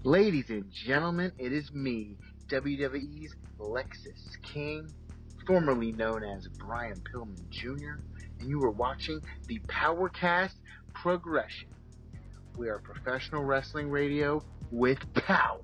Ladies and gentlemen, it is me, WWE's Lexus King, formerly known as Brian Pillman Jr., and you are watching the PowerKast Progression. We are professional wrestling radio with power.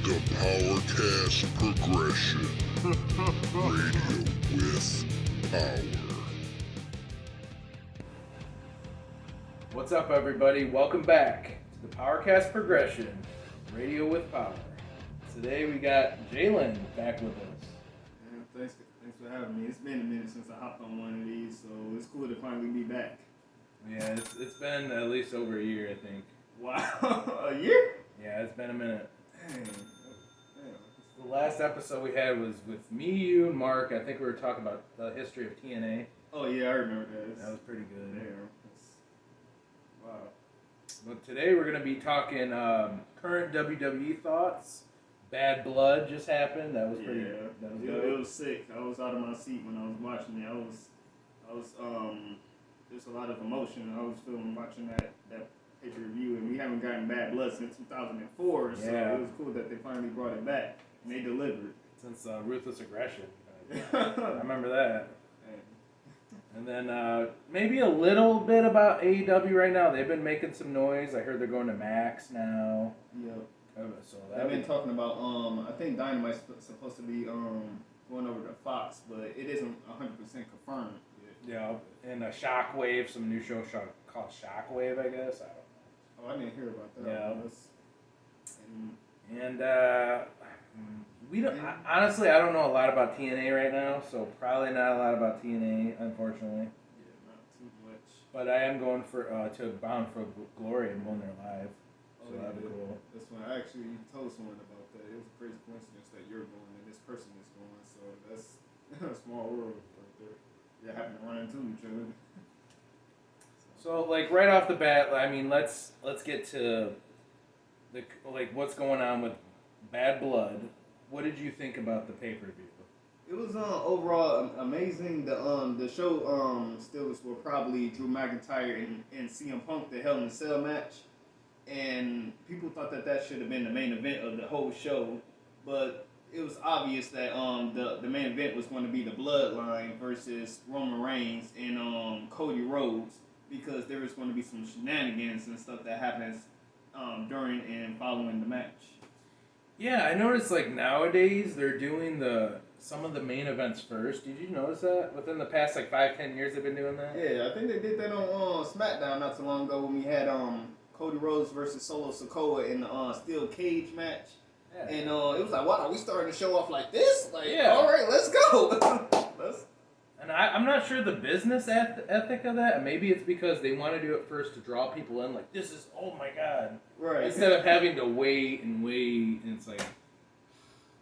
The PowerKast Progression. Radio with power. What's up, everybody? Welcome back to the PowerKast Progression, Radio with Power. Today we got Jaylein back with us. Thanks for having me. It's been a minute since I hopped on one of these, so it's cool to finally be back. Yeah, it's been at least over a year, I think. Wow, a year? Yeah, it's been a minute. Dang. The last episode we had was with me, you, and Mark. I think we were talking about the history of TNA. Oh yeah, I remember that. That was pretty good. Damn. Wow. But today we're going to be talking current WWE thoughts. Bad Blood just happened. That was pretty. That was good. It was sick. I was out of my seat when I was watching it. I was there's a lot of emotion I was feeling watching that pay-per-view, and we haven't gotten Bad Blood since 2004, so Yeah. it was cool that they finally brought it back, and they delivered. Since Ruthless Aggression. I remember that. And then maybe a little bit about AEW right now. They've been making some noise. I heard they're going to Max now. Yep. So I've been talking about, I think Dynamite's supposed to be going over to Fox, but it isn't 100% confirmed yet. Yeah, and Shockwave, some new show called Shockwave, I guess. I don't know. Oh, I didn't hear about that. Yeah. And we don't. Honestly, I don't know a lot about TNA right now, so probably not a lot about TNA, unfortunately. Yeah, not too much. But I am going to Bound for Glory and going there live, so that'd be cool. That's when I actually told someone about that. It was a crazy coincidence that you're going and this person is going, so that's a small world right there. You happen to run into each other. So, like, right off the bat, I mean, let's get to what's going on with Bad Blood. What did you think about the pay-per-view? It was overall amazing. The show still were probably Drew McIntyre and CM Punk, the Hell in a Cell match, and people thought that should have been the main event of the whole show, but it was obvious that the main event was going to be the Bloodline versus Roman Reigns and Cody Rhodes, because there was going to be some shenanigans and stuff that happens during and following the match. Yeah, I noticed, like, nowadays they're doing some of the main events first. Did you notice that? Within the past, 5-10 years they've been doing that? Yeah, I think they did that on SmackDown not too long ago when we had Cody Rhodes versus Solo Sikoa in the steel cage match. Yeah. And it was like, wow, we starting to show off like this? All right, let's go. And I'm not sure the business ethic of that. Maybe it's because they want to do it first to draw people in. Like, this is, oh my God. Right. Instead of having to wait, and it's like,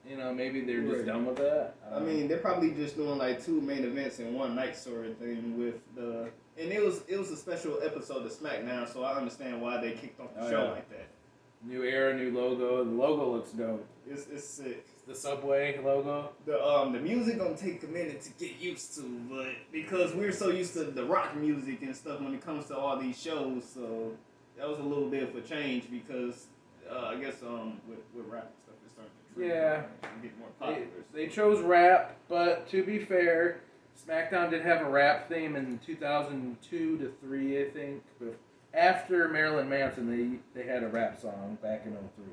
maybe they're just done with that. I mean, they're probably just doing 2 main events in one night sort of thing with the... And it was a special episode of SmackDown, so I understand why they kicked off the show like that. New era, new logo. The logo looks dope. It's sick. The Subway logo. The music gonna take a minute to get used to, but because we're so used to the rock music and stuff when it comes to all these shows, so that was a little bit of a change because I guess with rap and stuff it's starting to get more popular. They chose rap, but to be fair, SmackDown did have a rap theme in 2002 to 3, I think. But after Marilyn Manson, they had a rap song back in 03,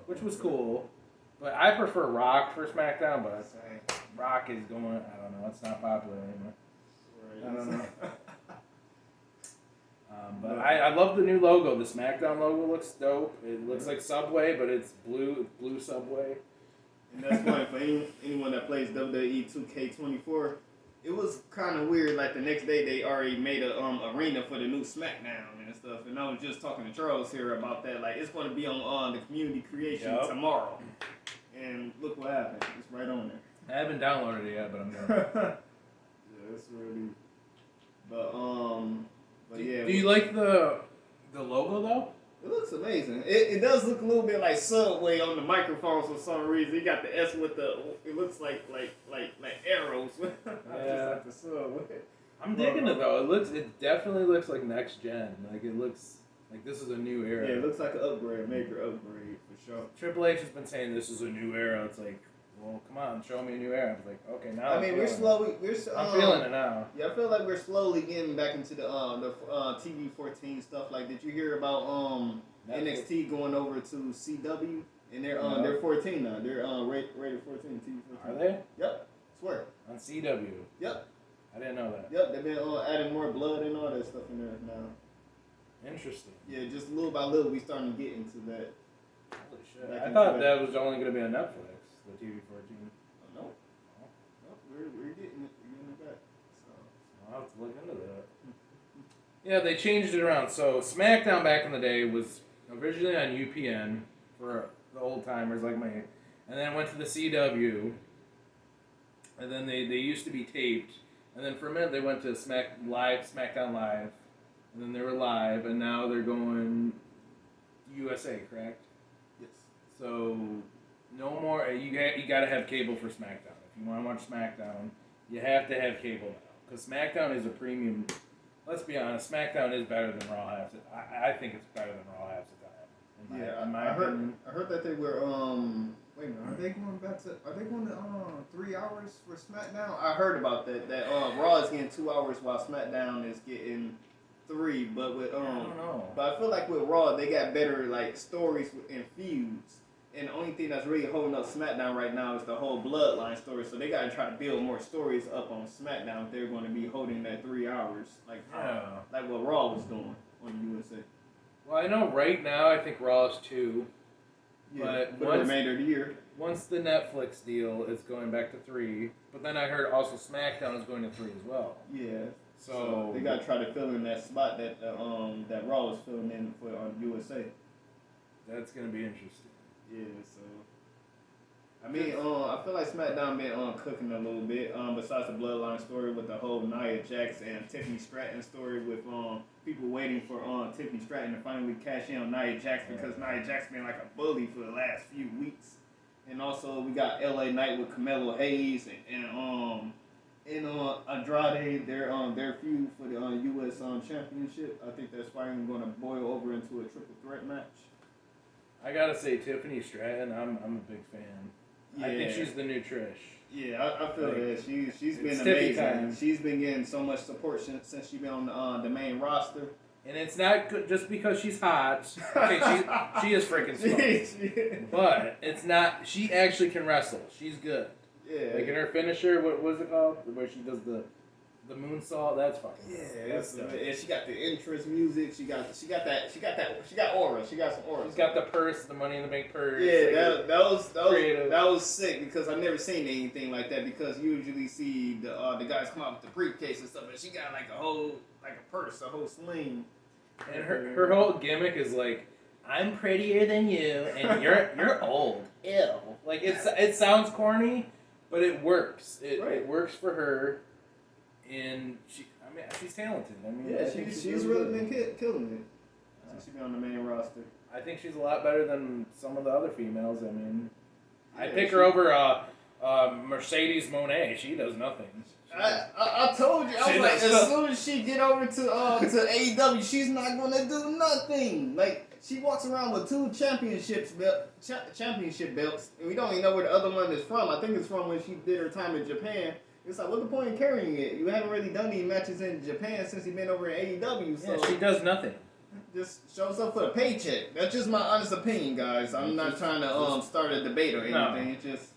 which was cool. But I prefer rock for SmackDown, but rock is going, I don't know, it's not popular anymore. Right. I don't know. But I love the new logo. The SmackDown logo looks dope. It looks like Subway, but it's blue Subway. And that's funny for anyone that plays WWE 2K24. it was kind of weird. Like the next day, they already made a arena for the new SmackDown and stuff. And I was just talking to Charles here about that. Like it's going to be on the community creation tomorrow. And look what happened. It's right on there. I haven't downloaded it yet, but I'm going. Yeah, it's really. But yeah. Do you like the logo though? It looks amazing. It does look a little bit like Subway on the microphones for some reason. You got the S with the. It looks like arrows. Yeah. Just like the Subway. I'm digging it though. It definitely looks like next gen. Like it looks like this is a new era. Yeah, it looks like an upgrade, major upgrade for sure. Triple H has been saying this is a new era. It's like, well, come on, show me a new era. I was like, okay, now. I mean, we're I'm feeling it now. Yeah, I feel like we're slowly getting back into the TV 14 stuff. Like, did you hear about NXT going over to CW? And they're 14 now. They're rated 14, TV 14. Are they? Yep, swear. On CW. Yep. I didn't know that. Yep, they've been adding more blood and all that stuff in there now. Interesting. Yeah, just little by little, we starting to get into that. Holy shit! I thought that was only going to be on Netflix, the TV 14. Oh, no. We're getting it. We're getting it back. So I'll have to look into that. Yeah, they changed it around. So SmackDown back in the day was originally on UPN for the old timers like me, and then went to the CW, and then they used to be taped, and then for a minute they went to SmackDown Live, and then they were live, and now they're going USA, correct? yes. So no more. You got to have cable for SmackDown. If you want to watch SmackDown, you have to have cable now because SmackDown is a premium. Let's be honest, SmackDown is better than Raw half the time. I think it's better than Raw half the time. I heard that they were wait a minute, are they going to 3 hours for SmackDown? I heard about that Raw is getting 2 hours while SmackDown is getting 3, but with I don't know. but I feel like with Raw they got better like stories and feuds. And the only thing that's really holding up SmackDown right now is the whole Bloodline story. So they got to try to build more stories up on SmackDown if they're going to be holding that 3 hours, like what Raw was doing on USA. Well, I know right now I think Raw is 2. Yeah, for the remainder of the year. Once the Netflix deal is going back to 3, but then I heard also SmackDown is going to 3 as well. Yeah. So they got to try to fill in that spot that that Raw is filling in for on USA. That's going to be interesting. Yeah, so I mean, I feel like SmackDown been cooking a little bit. Besides the Bloodline story with the whole Nia Jax and Tiffany Stratton story with people waiting for Tiffany Stratton to finally cash in on Nia Jax because Nia Jax been like a bully for the last few weeks. And also we got LA Knight with Carmelo Hayes and Andrade their feud for the US championship. I think that's finally going to boil over into a triple threat match. I gotta say, Tiffany Stratton, I'm a big fan. Yeah. I think she's the new Trish. Yeah, I feel that she's been amazing. Time. She's been getting so much support since she's been on the main roster. And it's not good just because she's hot. Okay, she is freaking smart. But it's not. She actually can wrestle. She's good. Yeah. Like in her finisher, what was it called? Where she does the moonsault. That's fucking. Yeah, and she got the entrance music. She got aura. She got some aura. She's got the purse, the Money in the Bank purse. Yeah, that was sick because I've never seen anything like that. Because you usually see the guys come out with the briefcase and stuff, but she got like a purse, a whole sling. And her whole gimmick is like, I'm prettier than you, and you're old. Ew. Like it sounds corny, but it works. It works for her. And she's talented. I mean, yeah, she's really been killing it since she's been on the main roster. I think she's a lot better than some of the other females. I mean, I pick her over Mercedes Moné. She does nothing. I told you. I was like, as soon as she get over to AEW, she's not gonna do nothing. Like she walks around with 2 championship belts, and we don't even know where the other one is from. I think it's from when she did her time in Japan. It's like, what's the point in carrying it? You haven't really done any matches in Japan since you've been over in AEW. So yeah, she does nothing. Just shows up for a paycheck. That's just my honest opinion, guys. I'm not trying to start a debate or anything. No. It's just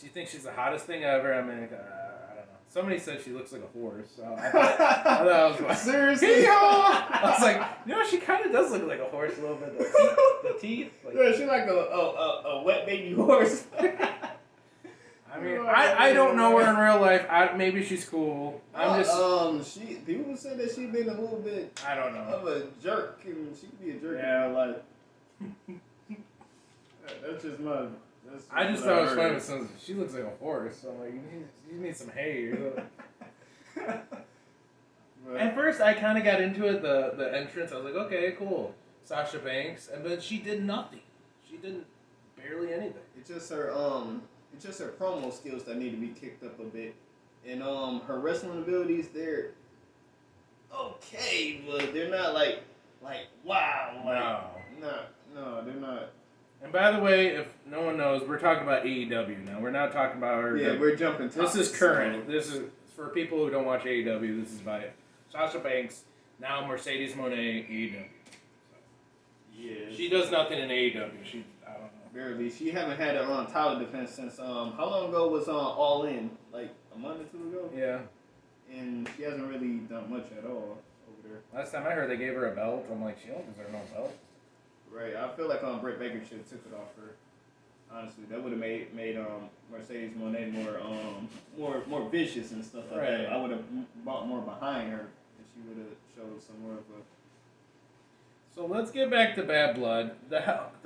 she thinks she's the hottest thing ever. I mean, I don't know. Somebody said she looks like a horse. So I thought I was like, seriously? I was like, she kind of does look like a horse a little bit. The teeth. Like, yeah, she's like a wet baby horse. I I mean, I don't know her in real life. Maybe she's cool. People would say that she's been a little bit. I don't know. Of a jerk, and she could be a jerk Yeah. in real life. That's just my. I just thought it was funny since she looks like a horse. So I'm like, you need some hay. At first, I kind of got into it. The entrance, I was like, okay, cool. Sasha Banks, and then she did nothing. She did barely anything. It's just her promo skills that need to be kicked up a bit, and her wrestling abilities, they're okay, but they're not like wow. No, they're not. And by the way, if no one knows, we're talking about AEW now. We're not talking about her. Yeah, we're jumping. This is current. This is for people who don't watch AEW. This is by Sasha Banks, now Mercedes Moné, AEW. Yeah. She does nothing in AEW. I don't know. Barely. She haven't had a title defense since how long ago was All In? Like a month or two ago. Yeah. And she hasn't really done much at all over there. Last time I heard they gave her a belt. I'm like, she don't deserve no belt. Right. I feel like Britt Baker should have took it off her. Honestly, that would have made Mercedes Moné more vicious and stuff like that. I would have bought more behind her if she would have showed some more of a. So let's get back to Bad Blood. The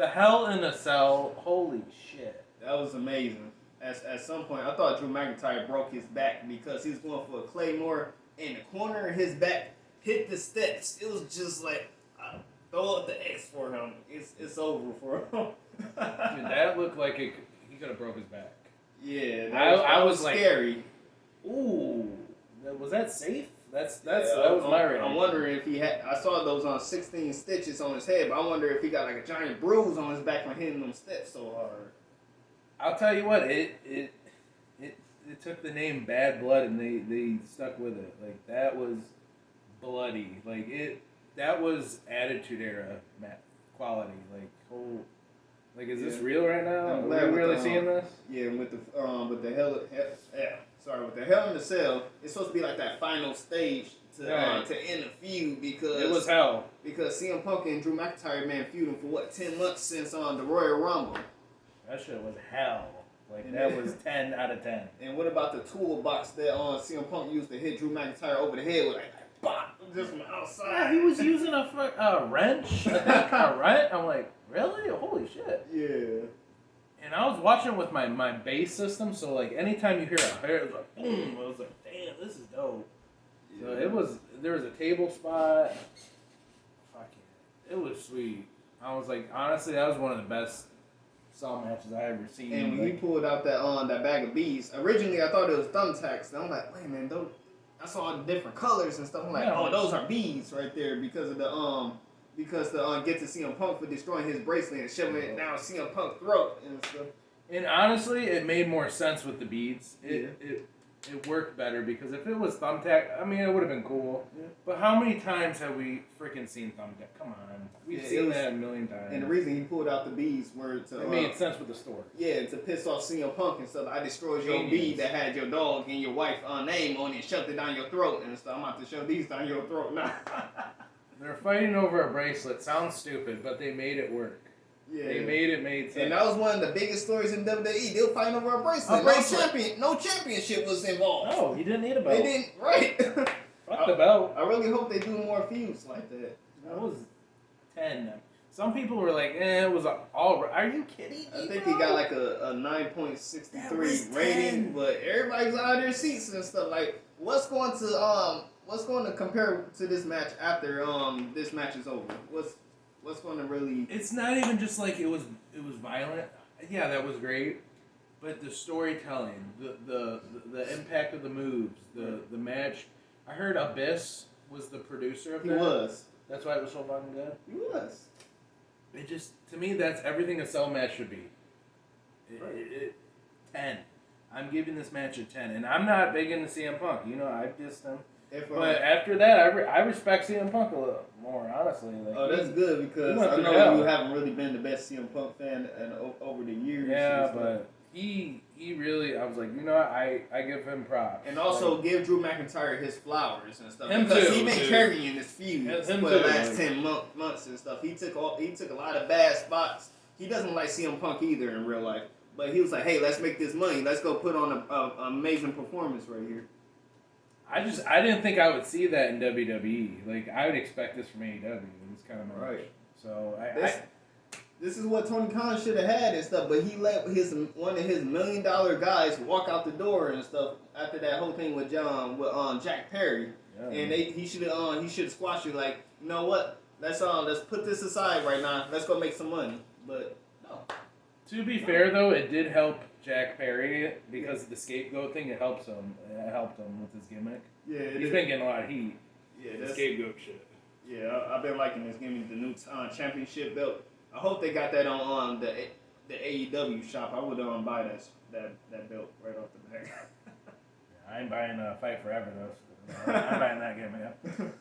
Hell in a Cell. Holy shit. That was amazing. At some point, I thought Drew McIntyre broke his back because he was going for a Claymore and the corner of his back hit the steps. It was just like, throw up the X for him. It's over for him. Dude, that looked like he could have broke his back. Yeah, that was like, scary. Ooh, was that safe? That was my reaction. I'm wondering if he had. I saw those 16 stitches on his head, but I wonder if he got like a giant bruise on his back from hitting them steps so hard. I'll tell you what, it took the name Bad Blood and they stuck with it. Like that was bloody. That was Attitude Era quality. Like is this real right now? Are we really seeing this? Yeah, with the Hell in the Cell, it's supposed to be like that final stage to end the feud because it was hell. Because CM Punk and Drew McIntyre been feuding for 10 months since the Royal Rumble. That shit was hell. That was 10 out of 10. And what about the toolbox that CM Punk used to hit Drew McIntyre over the head with bop, just from the outside? Yeah, he was using a wrench. Right? I'm like, really? Holy shit. Yeah. And I was watching with my bass system, so anytime you hear a hair, it was like boom. I was like, damn, this is dope. Yeah. So there was a table spot. Fuck yeah. It was sweet. I was like, honestly, that was one of the best Cell matches I ever seen. And when he pulled out that bag of beads, originally I thought it was thumbtacks. And I'm like, wait a minute, I saw all the different colors and stuff. I'm like, those are beads right there because of the get to CM Punk for destroying his bracelet and shoving it down CM Punk's throat and stuff. And honestly, it made more sense with the beads. It worked better because if it was thumbtack, I mean, it would have been cool. Yeah. But how many times have we freaking seen thumbtack? Come on, we've seen that a million times. And the reason he pulled out the beads were to it made sense with the story. Yeah, to piss off CM Punk and stuff. I destroyed your bead that had your dog and your wife name on it, and shoved it down your throat and stuff. I'm about to shove these down your throat now. They're fighting over a bracelet. Sounds stupid, but they made it work. Yeah. They made sense. And that was one of the biggest stories in WWE. They were fighting over a bracelet. No championship was involved. No, he didn't need a belt. They didn't, right. Fuck the belt. I really hope they do more feuds like that. That was 10. Some people were like, it was all right. Are you kidding me, I think he got like a 9.63 rating, but everybody's out of their seats and stuff. Like, what's going to compare to this match after this match is over? What's going to really? It's not even just like it was violent. Yeah, that was great, but the storytelling, the impact of the moves, the match. I heard Abyss was the producer of that. He was. That's why it was so fucking good. He was. It just, to me, that's everything a Cell match should be. 10. I'm giving this match a 10, and I'm not big into CM Punk. I dissed him. But after that, I respect CM Punk a little more, honestly. That's good because I know you haven't really been the best CM Punk fan over the years. Yeah, but he really, I was like, I give him props. And also give Drew McIntyre his flowers and stuff. Because he's been carrying this feud for the last 10 months and stuff. He took a lot of bad spots. He doesn't like CM Punk either in real life. But he was like, hey, let's make this money. Let's go put on an amazing performance right here. I didn't think I would see that in WWE. Like, I would expect this from AEW. This kind of match. Right. So this is what Tony Khan should have had and stuff, but he let one of his $1 million guys walk out the door and stuff after that whole thing with Jack Perry, and he should have squashed it. Like, you know what? Let's put this aside right now. Let's go make some money. But no. To be fair though, it did help Jack Perry because of the scapegoat thing. It helps him. It helped him with his gimmick. Yeah, he's been getting a lot of heat. Yeah, the scapegoat shit. Yeah, I've been liking this gimmick, the new championship belt. I hope they got that on the AEW shop. I would buy that belt right off the back. I ain't buying a Fight Forever though. I'm buying that gimmick.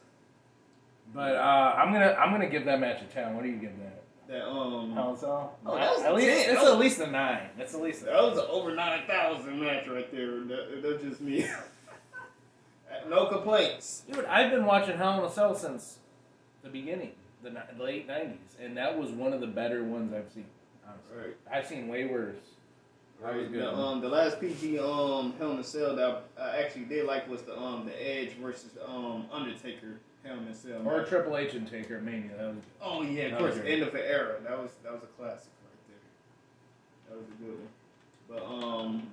But I'm gonna give that match a 10. What do you give that? Hell in a Cell? Oh, that was at least a 9. That's at least a 9. That was an over 9,000 match right there. That's just me. No complaints. Dude, I've been watching Hell in a Cell since the beginning, the late 90s, and that was one of the better ones I've seen. Honestly. Right. I've seen way worse. Right. The last PG Hell in a Cell that I actually did like was the Edge versus Undertaker Hell in a Cell. Or Triple H and Taker at Mania. That was, oh yeah, of course. End of an era. That was a classic right there. That was a good one.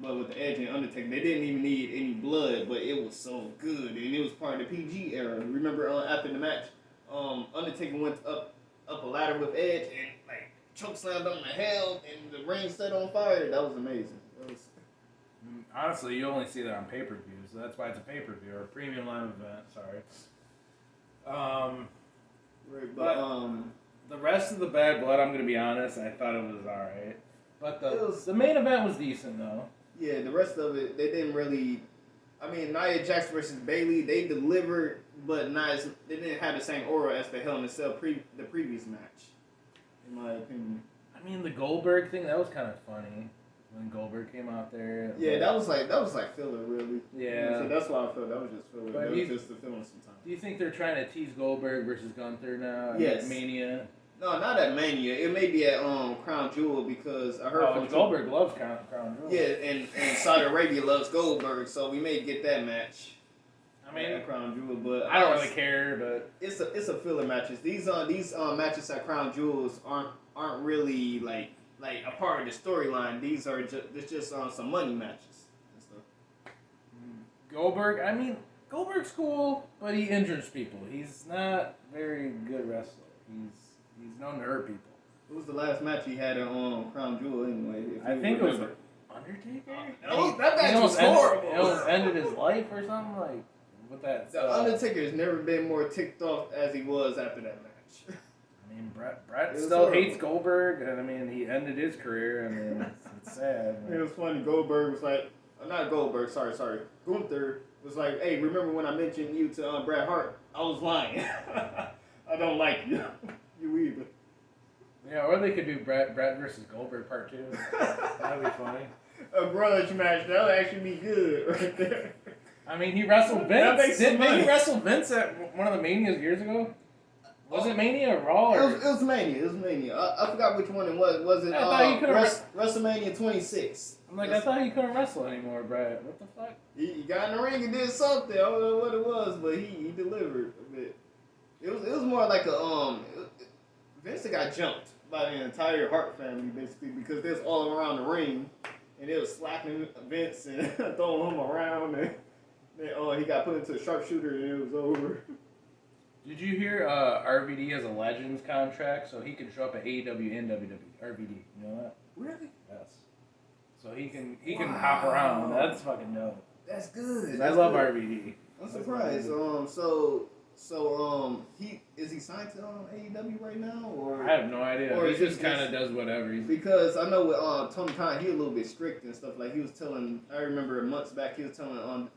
But with the Edge and Undertaker, they didn't even need any blood, but it was so good, and it was part of the PG era. Remember after the match, Undertaker went up a ladder with Edge and like chokeslammed on the hell, and the ring set on fire. That was amazing. Honestly, you only see that on pay-per-view, so that's why it's a pay-per-view or a premium live event. Sorry. The rest of the Bad Blood, I'm going to be honest, I thought it was alright. But the main event was decent, though. Yeah, the rest of it, they didn't really... I mean, Nia Jax versus Bayley, they delivered, but they didn't have the same aura as the Hell in a Cell the previous match, in my opinion. I mean, the Goldberg thing, that was kind of funny. When Goldberg came out there. Yeah, that was like filler, really. Yeah. So that's why I felt that was just filler. That was just the feeling sometimes. Do you think they're trying to tease Goldberg versus Gunther now? Yes. At Mania? No, not at Mania. It may be at Crown Jewel because I heard from Goldberg loves Crown Jewel. Yeah, and Saudi Arabia loves Goldberg, so we may get that match. I mean, at Crown Jewel, but I don't really care. But it's a filler matches. These matches at Crown Jewels aren't really like a part of the storyline. These are just some money matches and stuff. Goldberg's cool, but he injures people. He's not very good wrestler. He's known to hurt people. What was the last match he had on Crown Jewel anyway? I think it was Undertaker. That match was horrible. It almost ended his life or something like with that. The Undertaker has never been more ticked off as he was after that match. I mean, Brett still hates Goldberg, and I mean, he ended his career. I mean, it's sad. It was funny. Goldberg was like, not Goldberg, sorry. Gunther was like, hey, remember when I mentioned you to Bret Hart? I was lying. I don't like you. You either. Yeah, or they could do Brett versus Goldberg Part 2. That'd be funny. A grudge match. That would actually be good right there. I mean, he wrestled Vince. Didn't he wrestle Vince at one of the Manias years ago? Was it Mania or Raw? It was Mania. I forgot which one it was. Was it WrestleMania 26? I'm like, I thought he couldn't wrestle anymore, Brad. What the fuck? He got in the ring and did something. I don't know what it was, but he delivered a bit. It was more like Vince got jumped by the entire Hart family, basically, because they was all around the ring, and they was slapping Vince and throwing him around, and then he got put into a sharpshooter, and it was over. Did you hear RVD has a Legends contract, so he can show up at AEW and WWE? RVD, you know that? Really? Yes. So he can hop around. That's fucking dope. That's good. I love RVD. I'm surprised. Is he signed to AEW right now, or I have no idea. Or he just kind of does whatever. Because I know with Tony Khan, he a little bit strict and stuff. Like he was telling, I remember months back, he was telling on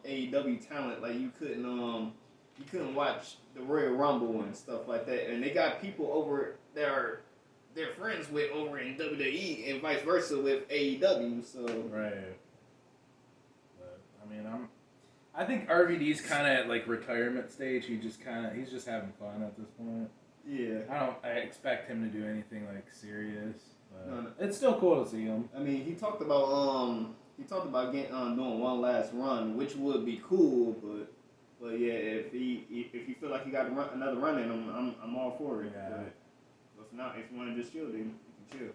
AEW talent like you couldn't watch the Royal Rumble and stuff like that, and they got people over there they're friends with over in WWE and vice versa with AEW. So right. But I mean, I think RVD's kind of at like retirement stage. He's just having fun at this point. Yeah. I expect him to do anything like serious. It's still cool to see him. I mean, he talked about getting doing one last run, which would be cool, but yeah, if you feel like you got another run in him, I'm all for it. Yeah. But if not, if you want to just chill, then you can chill.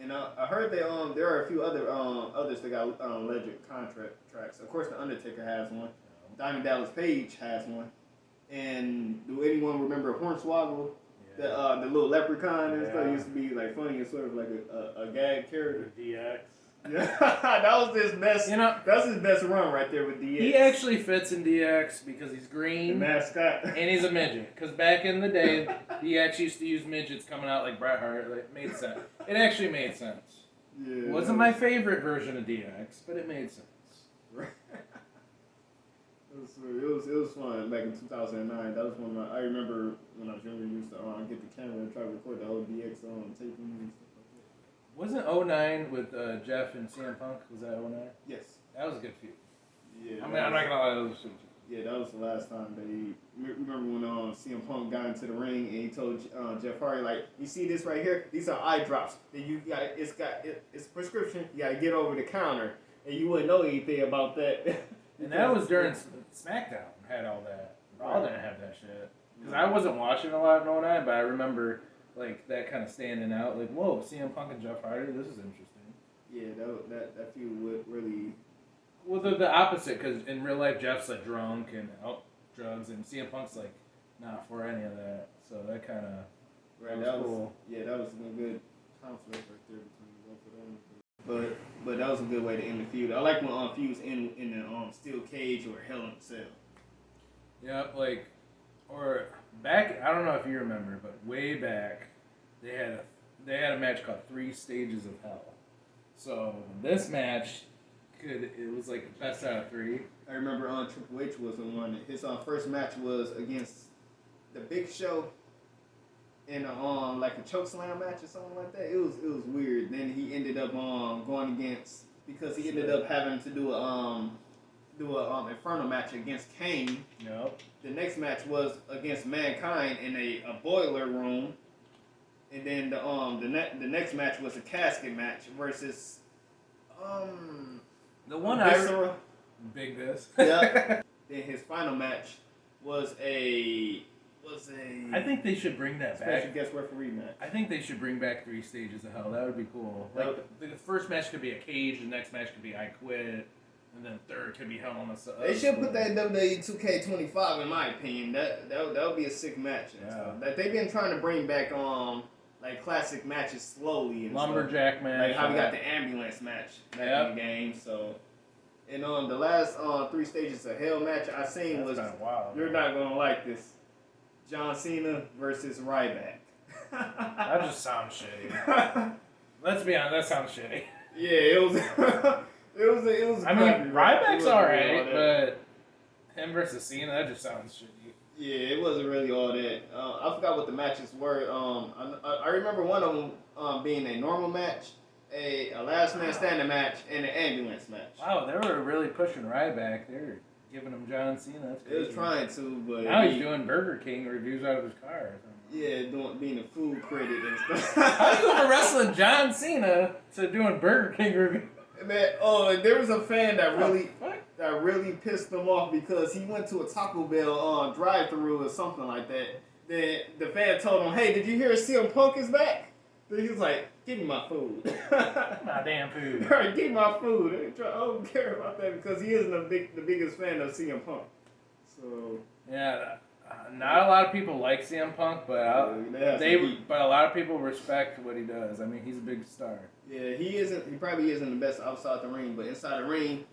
And I heard that there are a few others that got legend contracts. Of course, the Undertaker has one. Diamond Dallas Page has one. And do anyone remember Hornswoggle? The little leprechaun and stuff used to be like funny and sort of like a gag character. DX. That was his best. That's his best run right there with DX. He actually fits in DX because he's green, the mascot, and he's a midget. Because back in the day, DX used to use midgets coming out like Bret Hart. It made sense. It actually made sense. Yeah, It wasn't my favorite version of DX, but it made sense. Right. It was fun back in 2009. That was one I remember when I was younger. Used to get the camera and try to record the old DX on tape and stuff like that. Wasn't 09 with Jeff and CM Punk? Was that 09? Yes. That was a good feud. Yeah. I'm not gonna lie, that was super. Yeah, that was the last time remember when CM Punk got into the ring and he told Jeff Hardy, like, you see this right here? These are eye drops. That it's a prescription. You gotta get over the counter, and you wouldn't know anything about that. And that was during SmackDown. Had all that. Raw didn't have that shit. Because I wasn't watching a lot in 09, but I remember like that kind of standing out. Like, whoa, CM Punk and Jeff Hardy. This is interesting. Yeah, that feud would really. Well, they're the opposite, because in real life, Jeff's like drunk and out drugs, and CM Punk's like not for any of that. So that kind of was cool. Yeah, that was a good conflict right there between both of them. But that was a good way to end the feud. I like when feuds end in the steel cage or Hell in a Cell. Yeah, like, or back. I don't know if you remember, but way back, they had a match called 3 Stages of Hell. So this match. It was like best out of 3. I remember Triple H was the one. His first match was against the Big Show in like a chokeslam match or something like that. It was weird. Then he ended up going against, because he ended up having to do a Inferno match against Kane. Yep. The next match was against Mankind in a boiler room, and then the next match was a casket match versus the one Viscera. Big Vis. Yeah. Then his final match was a. I think they should bring that special back. guest referee match. I think they should bring back 3 Stages of Hell. That would be cool. Like the first match could be a cage, the next match could be I Quit, and then third could be Hell in a Cell. They should put that in WWE 2K25 in my opinion. That would be a sick match. Yeah. That they've been trying to bring back like classic matches slowly and Lumberjack stuff. match. Like how we got the ambulance match back in the game. So, and the last 3 Stages of Hell match I seen was wild, you're not gonna like this. John Cena versus Ryback. That just sounds shitty. Let's be honest, that sounds shitty. Yeah, it was. it was. I mean, Ryback's alright, but him versus Cena, that just sounds shitty. Yeah, it wasn't really all that. I forgot what the matches were. I remember one of them being a normal match, a last man standing match, and an ambulance match. Wow, they were really pushing Ryback. They were giving him John Cena. That's crazy. It was trying to, but now he's doing Burger King reviews out of his car. Or something. Yeah, being a food critic and stuff. How do you go from wrestling John Cena to doing Burger King reviews? Man, there was a fan that really pissed him off because he went to a Taco Bell drive-thru or something like that. Then the fan told him, "Hey, did you hear CM Punk is back?" Then he was like, "Give me my food." My damn food. All right, give me my food. I don't care about that because he isn't the biggest fan of CM Punk. So yeah, not a lot of people like CM Punk, but a lot of people respect what he does. I mean, he's a big star. Yeah, he isn't. He probably isn't the best outside the ring, but inside the ring,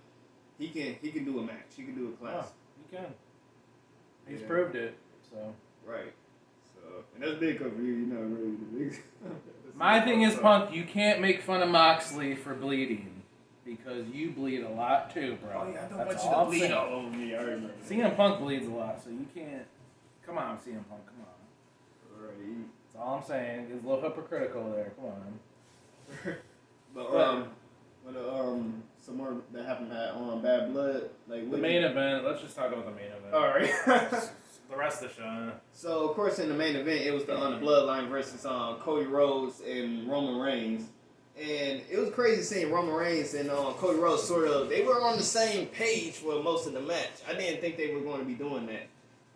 he can do a match. He can do a class. Oh, he can. He's proved it. So right. So and that's big because you're not really the biggest. My thing is, Punk, you can't make fun of Moxley for bleeding because you bleed a lot too, bro. Oh yeah, I don't want you to bleed all over me. I remember. CM Punk bleeds a lot, so you can't. Come on, CM Punk, come on. Alrighty. That's all I'm saying. It's a little hypocritical there. Come on. But some more that happened on Bad Blood, like the main event. Let's just talk about the main event. All right. The rest of the show. So of course in the main event it was the Bloodline versus Cody Rhodes and Roman Reigns. And it was crazy seeing Roman Reigns and Cody Rhodes they were on the same page for most of the match. I didn't think they were going to be doing that.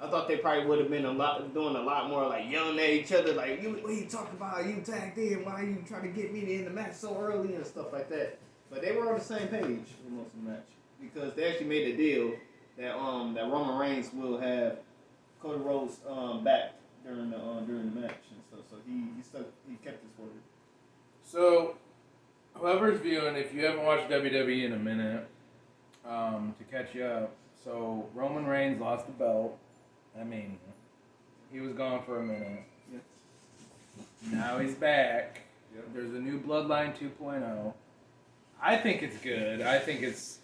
I thought they probably would have been doing a lot more like yelling at each other, like, what you talking about? You tagged in, why you trying to get me in the match so early and stuff like that. But they were on the same page for most of the match because they actually made a deal that that Roman Reigns will have Cody Rhodes back during the match and stuff. So he kept his word. So whoever's viewing, if you haven't watched WWE in a minute, to catch you up, so Roman Reigns lost the belt at Mania. He was gone for a minute. Yep. Now he's back. Yep. There's a new Bloodline 2.0. I think it's good. I think it's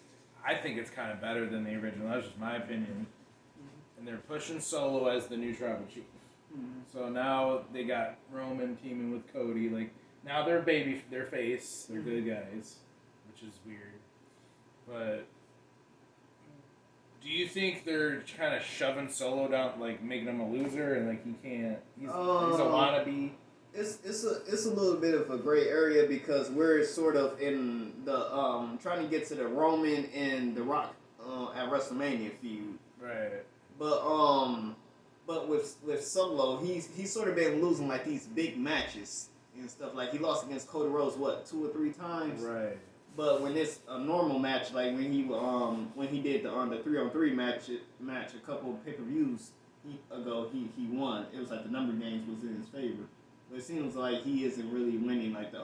kind of better than the original. That's just my opinion. Mm-hmm. And they're pushing Solo as the new tribal chief. Mm-hmm. So now they got Roman teaming with Cody. Like now they're face. They're good guys, which is weird. But do you think they're kind of shoving Solo down, like making him a loser, and like he can't? He's a wannabe. It's a little bit of a gray area because we're sort of in the trying to get to the Roman and the Rock at WrestleMania feud. Right. But with Solo, he's sort of been losing like these big matches and stuff. Like he lost against Cody Rhodes 2 or 3 times. Right. But when it's a normal match, like when he did the 3-on-3 match a couple of pay-per-views ago, he won. It was like the number games was in his favor. But it seems like he isn't really winning like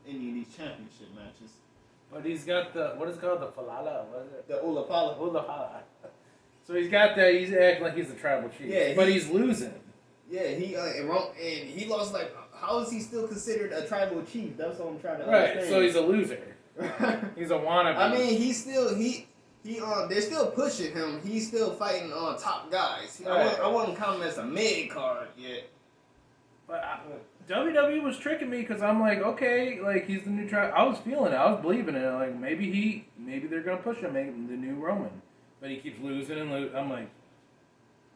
any of these championship matches. But he's got what is it called, the falala? What is it? The Ulafala. Ulafala. So he's got that. He's acting like he's the tribal chief. Yeah, but he's losing. Yeah, and he lost. Like, how is he still considered a tribal chief? That's what I'm trying to understand. Right. So he's a loser. He's a wannabe. I mean, they're still pushing him. He's still fighting on top guys. Right. I wouldn't count him as a mid card yet. But WWE was tricking me because I'm like, okay, like he's the new I was feeling it. I was believing it. Like maybe they're gonna push him, make him the new Roman. But he keeps losing and losing. I'm like,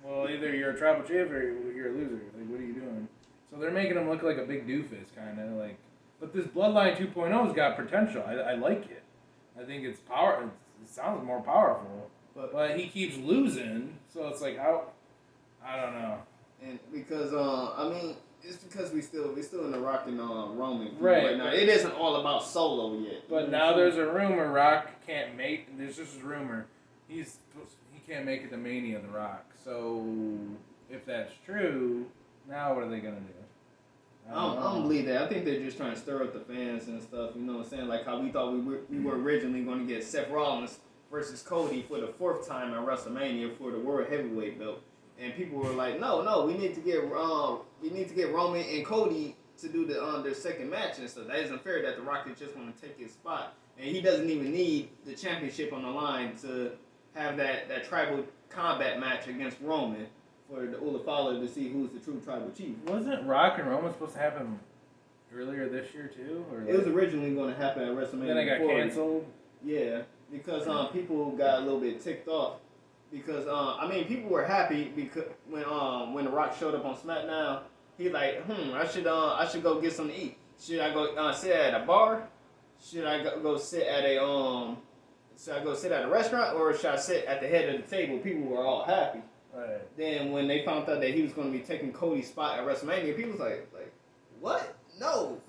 well, either you're a tribal chief or you're a loser. Like, what are you doing? So they're making him look like a big doofus, kind of like. But this Bloodline 2.0's got potential. I like it. I think it's power. It sounds more powerful. But he keeps losing, so it's like I don't know. And because it's because we still in the Rock and Roman right now. It isn't all about Solo yet. But now there's a rumor Rock can't make. There's just a rumor he can't make it to Mania, The Rock. So if that's true, now what are they gonna do? I don't believe that. I think they're just trying to stir up the fans and stuff. You know what I'm saying? Like how we thought we were originally going to get Seth Rollins versus Cody for the 4th time at WrestleMania for the World Heavyweight belt, and people were like, no, we need to get Roman and Cody to do their second match and stuff. That isn't fair that The Rock is just going to take his spot, and he doesn't even need the championship on the line to have that tribal combat match against Roman. For the Ulafala to see who's the true tribal chief. Wasn't Rock and Roman supposed to happen earlier this year too? Or it was originally going to happen at WrestleMania. Then it got canceled. Yeah, because people got a little bit ticked off. Because people were happy because when The Rock showed up on SmackDown, he's like, I should go get something to eat. Should I go sit at a bar? Should I go sit at a Should I go sit at a restaurant or should I sit at the head of the table? People were all happy. Right. Then when they found out that he was going to be taking Cody's spot at WrestleMania, people was like, what? No,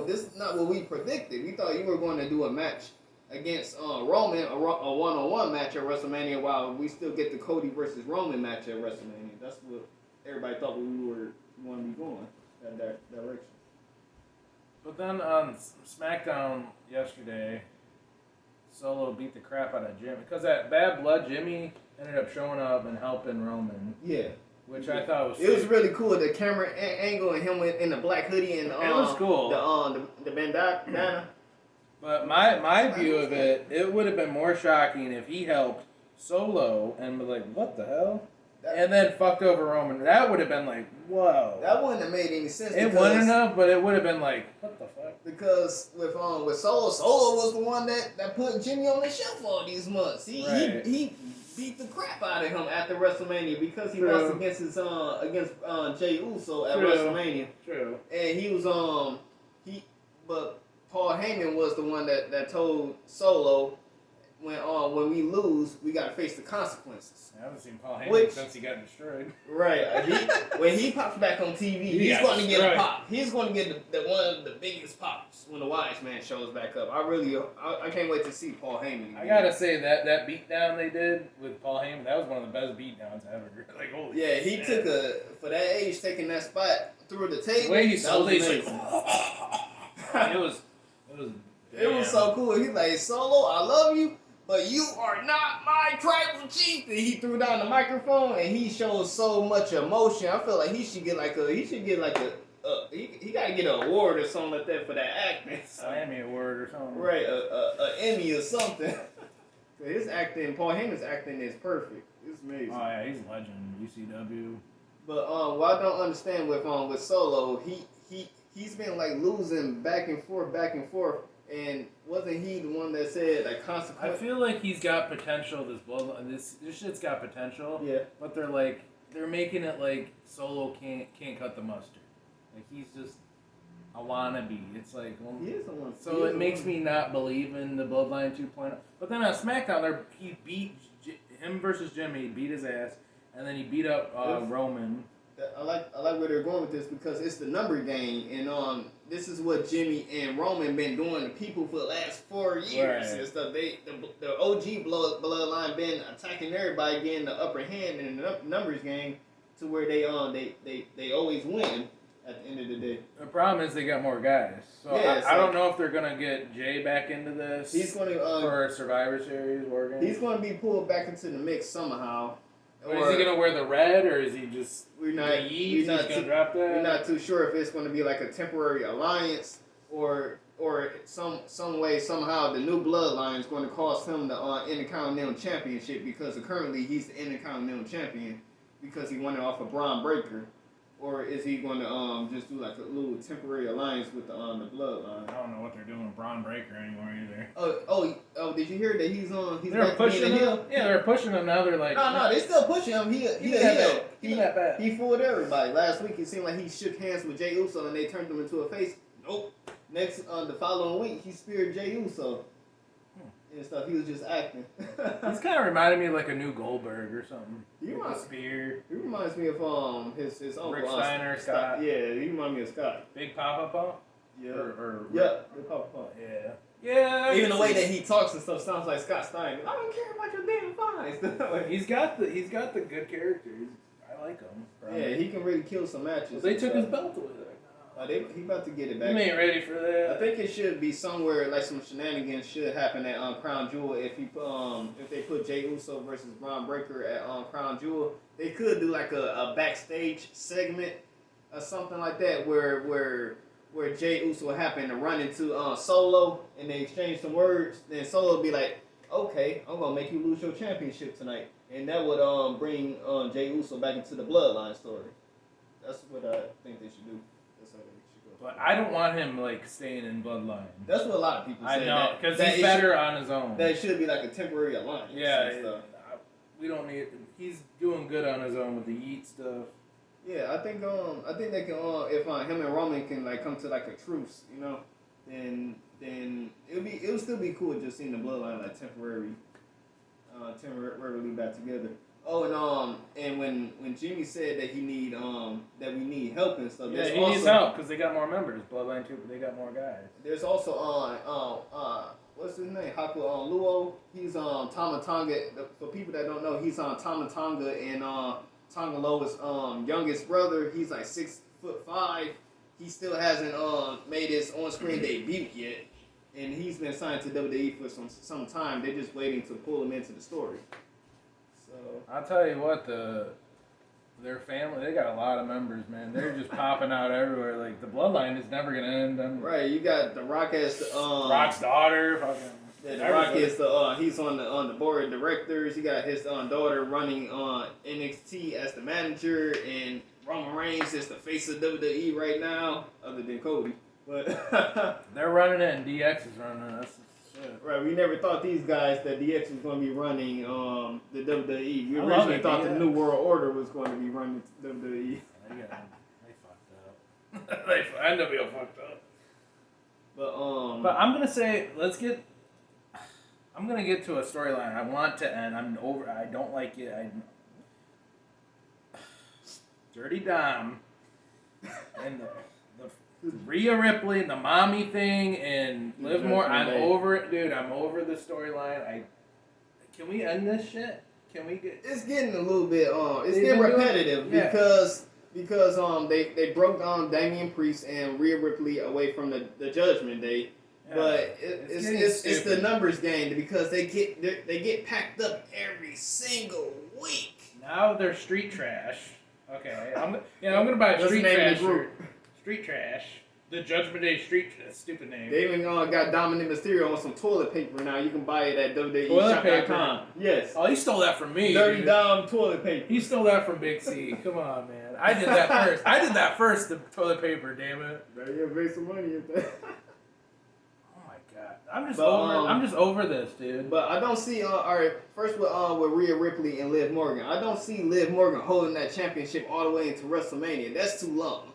this is not what we predicted. We thought you were going to do a match against Roman, a one-on-one match at WrestleMania, while we still get the Cody versus Roman match at WrestleMania. That's what everybody thought we were going to be going that direction. But then on SmackDown yesterday, Solo beat the crap out of Jimmy because that Bad Blood Jimmy ended up showing up and helping Roman. Yeah. Which I thought was sick. It was really cool. The camera angle and him in the black hoodie and it was cool. The bandana. But my view of it would have been more shocking if he helped Solo and be like, what the hell? And then fucked over Roman. That would have been like, whoa. That wouldn't have made any sense. It wouldn't have, but it would have been like, what the fuck? Because with Solo was the one that put Jimmy on the shelf all these months. He beat the crap out of him after WrestleMania because he lost against Jey Uso at WrestleMania. True. And he was but Paul Heyman was the one that told Solo when we lose, we got to face the consequences. I haven't seen Paul Heyman since he got destroyed. Right. When he pops back on TV, he's going to get a pop. He's going to get the one of the biggest pops when the Wise Man shows back up. I can't wait to see Paul Heyman again. I got to say, that beatdown they did with Paul Heyman, that was one of the best beatdowns ever. Like, holy yeah, he took for that age, taking that spot through the table. The way he sold it, it was so cool. He's like, Solo, I love you, but you are not my tribal chief. And he threw down the microphone and he showed so much emotion. I feel like he should get like he gotta get an award or something like that for that acting. Emmy award or something. Right, a Emmy or something. His acting, Paul Heyman's acting is perfect. It's amazing. Oh yeah, he's a legend. UCW. But what I don't understand with Solo, he's been like losing back and forth, and wasn't he the one that said like consequence? I feel like he's got potential. This shit's got potential. Yeah. But they're making it like Solo can't cut the mustard. Like he's just a wannabe. It's like, well, he is a wannabe. So it makes me not believe in the Bloodline 2.0. But then on SmackDown, he beat him versus Jimmy. He beat his ass, and then he beat up Roman. I like where they're going with this because it's the number game, and this is what Jimmy and Roman been doing to people for the last 4 years and stuff. The OG bloodline been attacking everybody, getting the upper hand in the numbers game, to where they always win at the end of the day. The problem is they got more guys, so I don't know if they're gonna get Jay back into this. He's gonna for a Survivor Series war game. He's gonna be pulled back into the mix somehow. Or is he gonna wear the red, or is he just we're not too sure if it's gonna be like a temporary alliance or some way somehow the new bloodline is going to cost him the Intercontinental Championship, because currently he's the Intercontinental Champion because he won it off of Braun Breaker. Or is he going to just do like a little temporary alliance with the bloodline? I don't know what they're doing with Braun Breaker anymore either. Oh! Did you hear that he's they're pushing him. Yeah, they're pushing him now. They're like, no, they're still pushing him. He that bad. He fooled everybody. Last week it seemed like he shook hands with Jey Uso and they turned him into a face. Nope. Next, the following week he speared Jey Uso and stuff. He was just acting. He's kind of reminded me of like a new Goldberg or something. He reminds me of his uncle Rick Steiner, Scott. Yeah, he reminds me of Scott. Big Papa Paw. Yeah. Big Papa Paw. Yeah. Yeah. Even the way that he talks and stuff sounds like Scott Steiner. I don't care about your damn fines. Like, he's got the good characters. I like him. Probably. Yeah, he can really kill some matches. Well, they took his belt away. He about to get it back. He ain't ready for that. I think it should be somewhere like some shenanigans should happen at Crown Jewel if they put Jey Uso versus Braun Breaker at Crown Jewel. They could do like a backstage segment or something like that where Jey Uso happened to run into Solo and they exchange some words. Then Solo would be like, "Okay, I'm gonna make you lose your championship tonight," and that would bring Jey Uso back into the Bloodline story. That's what I think they should do. But I don't want him like staying in Bloodline. That's what a lot of people say. I know, because he's better on his own. That should be like a temporary alliance. Yeah, we don't need. He's doing good on his own with the Yeet stuff. Yeah, I think they can. If him and Roman can like come to like a truce, you know, then it would still be cool just seeing the Bloodline like temporarily back together. Oh, and when Jimmy said that we need help and stuff. Yeah, he needs help because they got more members. Bloodline 2, but they got more guys. There's also what's his name? Haku Luo. He's Tama Tonga. For people that don't know, he's on Tama Tonga and Tonga Loa's youngest brother. He's like 6'5". He still hasn't made his on-screen debut yet, and he's been signed to WWE for some time. They're just waiting to pull him into the story. I'll tell you what, their family, they got a lot of members, man. They're just popping out everywhere. Like, the Bloodline is never going to end. Right, you got The Rock as Rock's daughter. The Rock is he's on the board of directors. You got his daughter running NXT as the manager, and Roman Reigns is the face of WWE right now, other than Cody. But they're running it, and DX is running it. That's shit. Right, we never thought these guys that DX was going to be running the WWE. We originally thought the New World Order was going to be running WWE. They fucked up. NWO fucked up. But I'm gonna say I'm gonna get to a storyline I want to end. I don't like it. Dirty Dom and the Rhea Ripley and the mommy thing and Liv Morgan. I'm over it, dude. I'm over the storyline. Can we end this shit? Can we get? It's getting a little bit it's getting repetitive because they broke down Damian Priest and Rhea Ripley away from the Judgment Day. Yeah. But it's the numbers game because they get packed up every single week. Now they're street trash. Okay, I'm gonna buy a street trash shirt. Street trash. The Judgment Day street stupid name. They even got Dominic Mysterio on some toilet paper now. You can buy it at WWEshop.com. Yes. Oh, he stole that from me. Dirty Dom toilet paper. He stole that from Big C. Come on, man. I did that first. The toilet paper. Damn it. Better you make some money at that. I'm just over this, dude. But I don't see. All right, first with Rhea Ripley and Liv Morgan. I don't see Liv Morgan holding that championship all the way into WrestleMania. That's too long.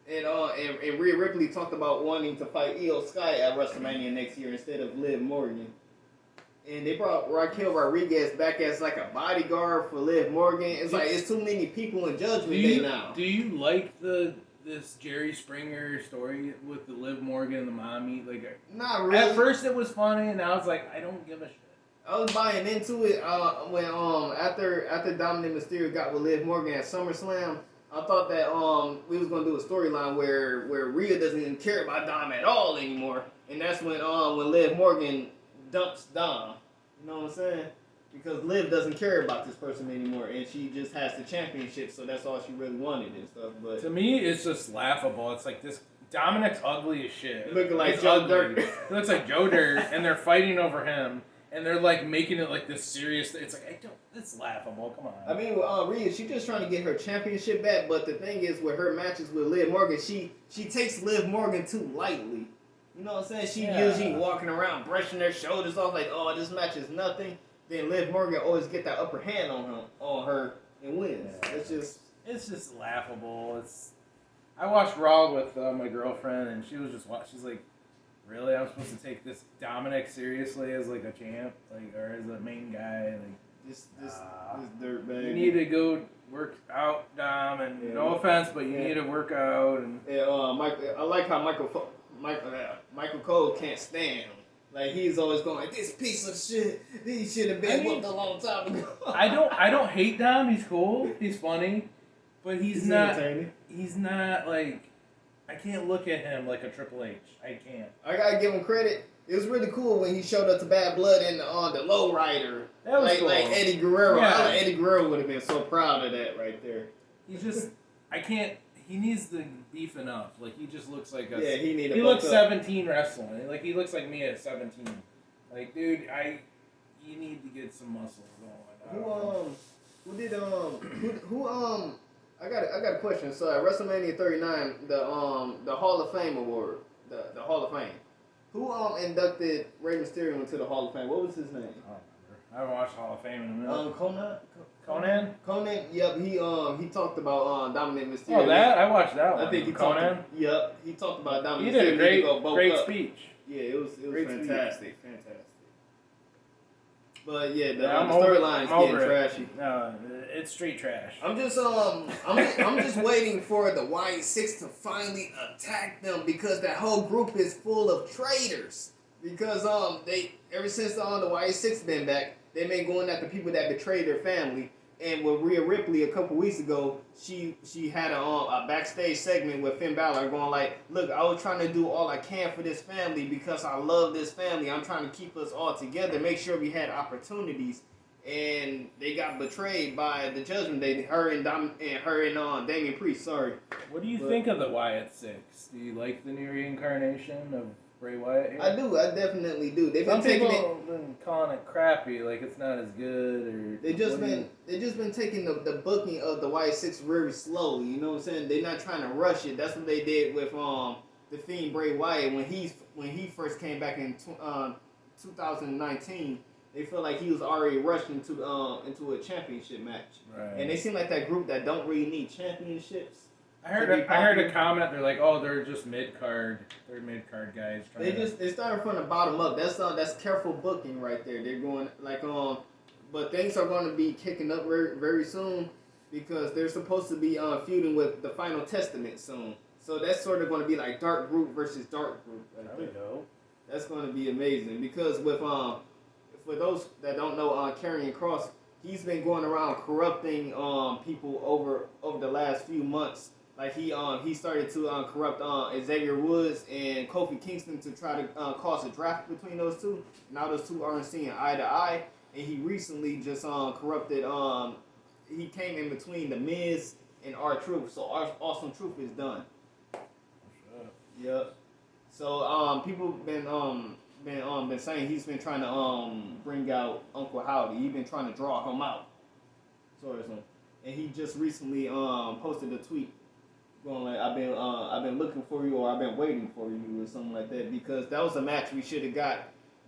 And Rhea Ripley talked about wanting to fight Io Sky at WrestleMania next year instead of Liv Morgan. And they brought Raquel Rodriguez back as like a bodyguard for Liv Morgan. It's like it's too many people in Judgment Day now. Do you like this Jerry Springer story with the Liv Morgan and the mommy? Like, not really. At first it was funny, and I was like, I don't give a shit. I was buying into it when after Dominic Mysterio got with Liv Morgan at SummerSlam. I thought that we was gonna do a storyline where Rhea doesn't even care about Dom at all anymore, and that's when Liv Morgan dumps Dom. You know what I'm saying? Because Liv doesn't care about this person anymore, and she just has the championship, so that's all she really wanted and stuff. But to me, it's just laughable. It's like this Dominic's ugly as shit. Looking like Joe Dirt. He looks like Joe Dirt, and they're fighting over him, and they're like making it like this serious. It's like it's laughable. Come on. I mean, Rhea, she's just trying to get her championship back, but the thing is, with her matches with Liv Morgan, she takes Liv Morgan too lightly. You know what I'm saying? She usually walking around brushing her shoulders off like, oh, this match is nothing. Then Liv Morgan always get that upper hand on her and wins. Yeah. It's just laughable. I watched Raw with my girlfriend, and she was just she's like, really? I'm supposed to take this Dominic seriously as like a champ, like or as a main guy? Like this dirtbag. You need to go work out, Dom. And no offense, but you need to work out. And I like how Michael Cole can't stand him. Like he's always going like this piece of shit. He should have been whooped a long time ago. I don't hate Dom. He's cool. He's funny, but he's not. Entertaining. He's not like. I can't look at him like a Triple H. I can't. I gotta give him credit. It was really cool when he showed up to Bad Blood and on the Lowrider. That was cool. Like Eddie Guerrero. Yeah. Eddie Guerrero would have been so proud of that right there. He's just. I can't. He needs to beefing up. Like he just looks like a. Yeah, he looks 17 wrestling. Like he looks like me at 17. Like dude, you need to get some muscle going. I got a question. So at WrestleMania 39, the Hall of Fame award, the Hall of Fame. Who inducted Rey Mysterio into the Hall of Fame? What was his name? I haven't watched Hall of Fame in a minute. Conan. Yep. He talked about Dominic Mysterio. Oh, that I watched that one. I think he Conan. Yep. He talked about Dominic Mysterio. He did a great speech. Yeah, it was fantastic. But yeah, the storyline's getting trashy. No, it's street trash. I'm just waiting for the Y6 to finally attack them because that whole group is full of traitors. Because they ever since the Y6 been back, they've been going after people that betrayed their family. And with Rhea Ripley a couple weeks ago, she had a backstage segment with Finn Balor going like, look, I was trying to do all I can for this family because I love this family. I'm trying to keep us all together, make sure we had opportunities. And they got betrayed by the Judgment Day, her and Damian Priest, sorry. What do you think of the Wyatt Six? Do you like the new reincarnation of Bray Wyatt here? I do. I definitely do. They've been been calling it crappy, like it's not as good, or they just been taking the booking of the Y6 very slowly. You know what I'm saying? They're not trying to rush it. That's what they did with the Fiend Bray Wyatt when he first came back in 2019. They feel like he was already rushed into a championship match, right. And they seem like that group that don't really need championships. I heard a comment. They're like, oh, they're just mid card. They're mid card guys. They started from the bottom up. That's careful booking right there. They're going like but things are going to be kicking up very, very soon because they're supposed to be feuding with the Final Testament soon. So that's sort of going to be like dark group versus dark group. There we go. That's going to be amazing because with for those that don't know, Karrion Kross, he's been going around corrupting people over the last few months. Like he started to corrupt Xavier Woods and Kofi Kingston to try to cause a draft between those two. Now those two aren't seeing eye to eye, and he recently just corrupted. He came in between the Miz and R-Truth, so Awesome Truth is done. Yep. So people been saying he's been trying to bring out Uncle Howdy. He's been trying to draw him out. And he just recently posted a tweet going like I've been looking for you or I've been waiting for you or something like that because that was a match we should have got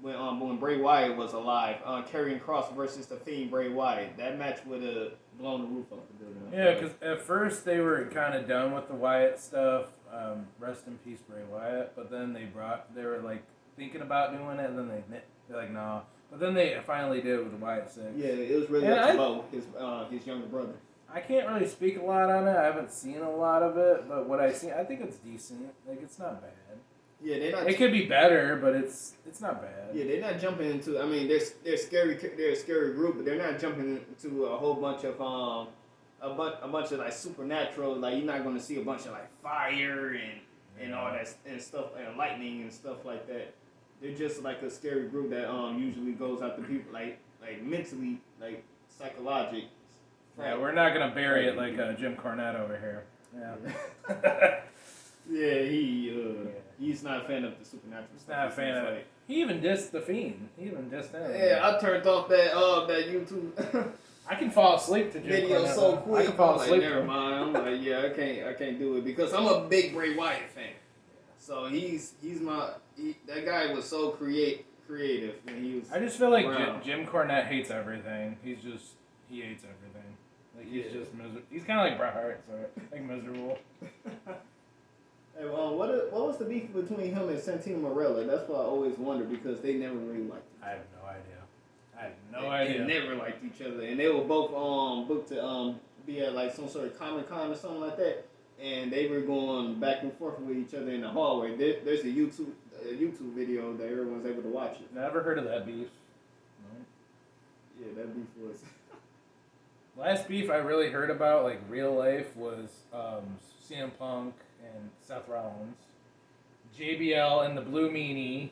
when Bray Wyatt was alive. Karrion Kross versus the Fiend Bray Wyatt. That match would have blown the roof off the building. Yeah, because at first they were kind of done with the Wyatt stuff. Rest in peace, Bray Wyatt. But then they were like thinking about doing it, and then they're like, nah. But then they finally did it with the Wyatt six. Yeah, it was really up to Bo, his younger brother. I can't really speak a lot on it. I haven't seen a lot of it, but what I've seen, I think it's decent. Like it's not bad. Yeah, they're not. It could be better, but it's not bad. Yeah, they're not jumping into. I mean, they're scary. They're a scary group, but they're not jumping into a whole bunch of a bunch of like supernatural. Like you're not going to see a bunch of like fire and all that and stuff and lightning and stuff like that. They're just like a scary group that usually goes after people like mentally, like psychological. Yeah, we're not gonna bury it like Jim Cornette over here. Yeah. Yeah, he's not a fan of the supernatural He's stuff. not a fan of it. He even dissed the Fiend. He even dissed him. Yeah, I turned off that YouTube I can fall asleep to Jim video Cornette, so quick. I can fall asleep. Never mind. I'm like, yeah, I can't do it because I'm a big Bray Wyatt fan. So that guy was so creative when he was. I just feel like Jim Cornette hates everything. He hates everything. Like he's just miserable. He's kind of like Bret Hart, so like miserable. Hey, what was the beef between him and Santino Marella? That's what I always wonder because they never really liked each other. I have no idea. They never liked each other, and they were both booked to be at like some sort of Comic-Con or something like that, and they were going back and forth with each other in the hallway. There's a YouTube video that everyone's able to watch it. Never heard of that beef. No. Yeah, that beef was. Last beef I really heard about, like real life, was CM Punk and Seth Rollins, JBL and the Blue Meanie,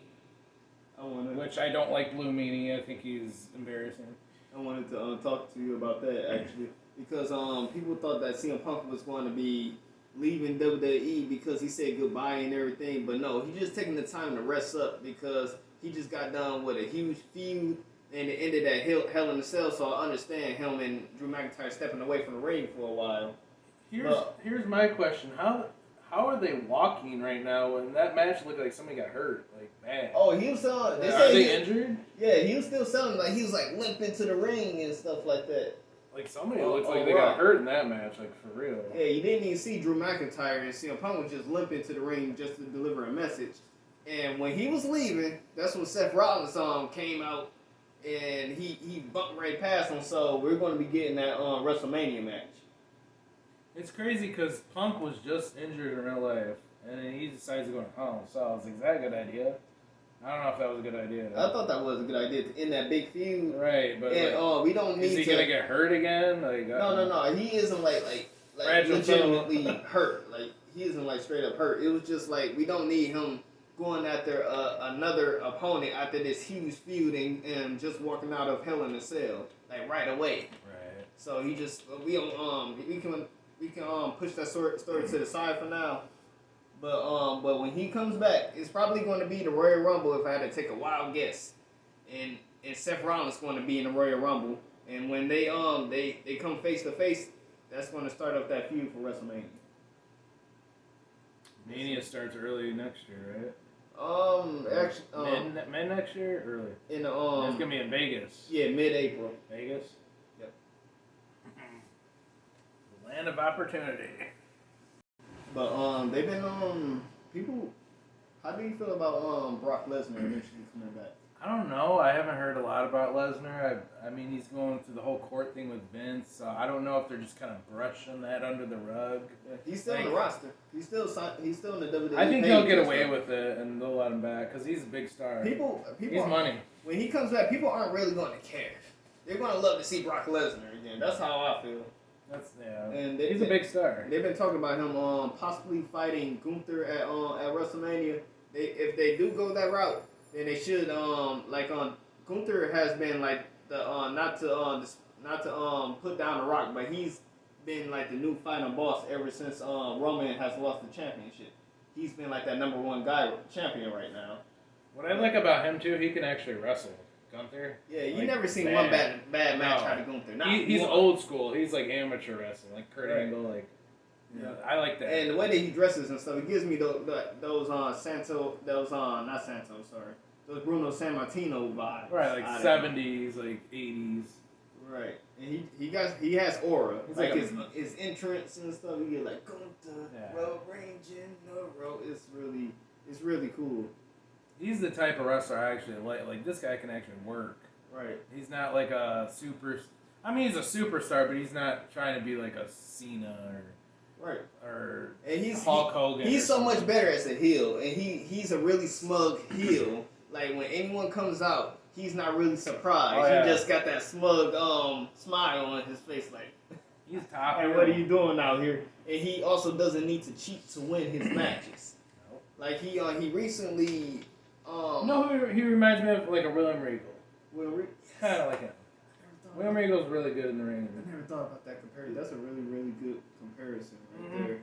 which I don't like Blue Meanie. I think he's embarrassing. I wanted to talk to you about that actually because people thought that CM Punk was going to be leaving WWE because he said goodbye and everything, but no, he just taking the time to rest up because he just got done with a huge feud. And it ended at Hell in a Cell, so I understand him and Drew McIntyre stepping away from the ring for a while. Here's my question: How are they walking right now? When that match looked like somebody got hurt, like bad. Oh, he was selling. Are they injured? Yeah, he was still selling. Like he was like limping to the ring and stuff like that. Like somebody looks like they got hurt in that match, like for real. Yeah, you didn't even see Drew McIntyre and CM Punk was just limping to the ring just to deliver a message. And when he was leaving, that's when Seth Rollins came out. And he bumped right past him, so we're going to be getting that WrestleMania match. It's crazy because Punk was just injured in real life, and then he decides to go to Hell in a Cell. I was like, is that a good idea? I don't know if that was a good idea. I thought that was a good idea to end that big feud. Right, but and, we don't need is he going to get hurt again? Like, no. He isn't like legitimately hurt. Like, he isn't like straight up hurt. It was just like, we don't need him going after another opponent after this huge feud and just walking out of Hell in a Cell like right away. Right. So he just we can push that story to the side for now. But when he comes back, it's probably going to be the Royal Rumble if I had to take a wild guess. And Seth Rollins going to be in the Royal Rumble. And when they come face to face, that's going to start up that feud for WrestleMania. Mania starts early next year, right? Actually, mid next year, early. In it's gonna be in Vegas. Yeah, mid-April. Vegas. Yep. The land of opportunity. But they've been people. How do you feel about Brock Lesnar eventually coming back? I don't know. I haven't heard a lot about Lesnar. I mean, he's going through the whole court thing with Vince. So I don't know if they're just kind of brushing that under the rug. Yeah, he's still in the roster. He's still in the WWE. I think he'll get away with it, and they'll let him back because he's a big star. People, he's money. When he comes back, people aren't really going to care. They're going to love to see Brock Lesnar again. That's how I feel. And he's a big star. They've been talking about him possibly fighting Gunther at WrestleMania. If they do go that route, then they should Gunther has been like the not to put down the Rock, but he's been like the new final boss ever since Roman has lost the championship. He's been like that number one guy champion right now. What I like about him too, he can actually wrestle. Gunther. Yeah, you never seen one bad match out of Gunther. He's old school. He's like amateur wrestling, like Kurt Angle. Like, I like that. And the way that he dresses and stuff, it gives me those Bruno Sammartino vibes. Right, like 70s, like 80s. Right, and he has aura. He's like his entrance and stuff. You get like Gunther, road raging, it's really cool. He's the type of wrestler I actually like. Like, this guy can actually work. Right. He's not like a super... I mean, he's a superstar, but he's not trying to be like a Cena or Hulk Hogan. He's so much better as a heel, and he's a really smug heel. Like, when anyone comes out, he's not really surprised. Oh, yeah. He just got that smug smile on his face, like... He's top. Hey, what are you doing out here? And he also doesn't need to cheat to win his matches. Nope. Like, he recently... he reminds me of like a William Regal. William Regal? Kind of like him. William Regal's really good in the ring. I never thought about that comparison. That's a really, really good comparison right there.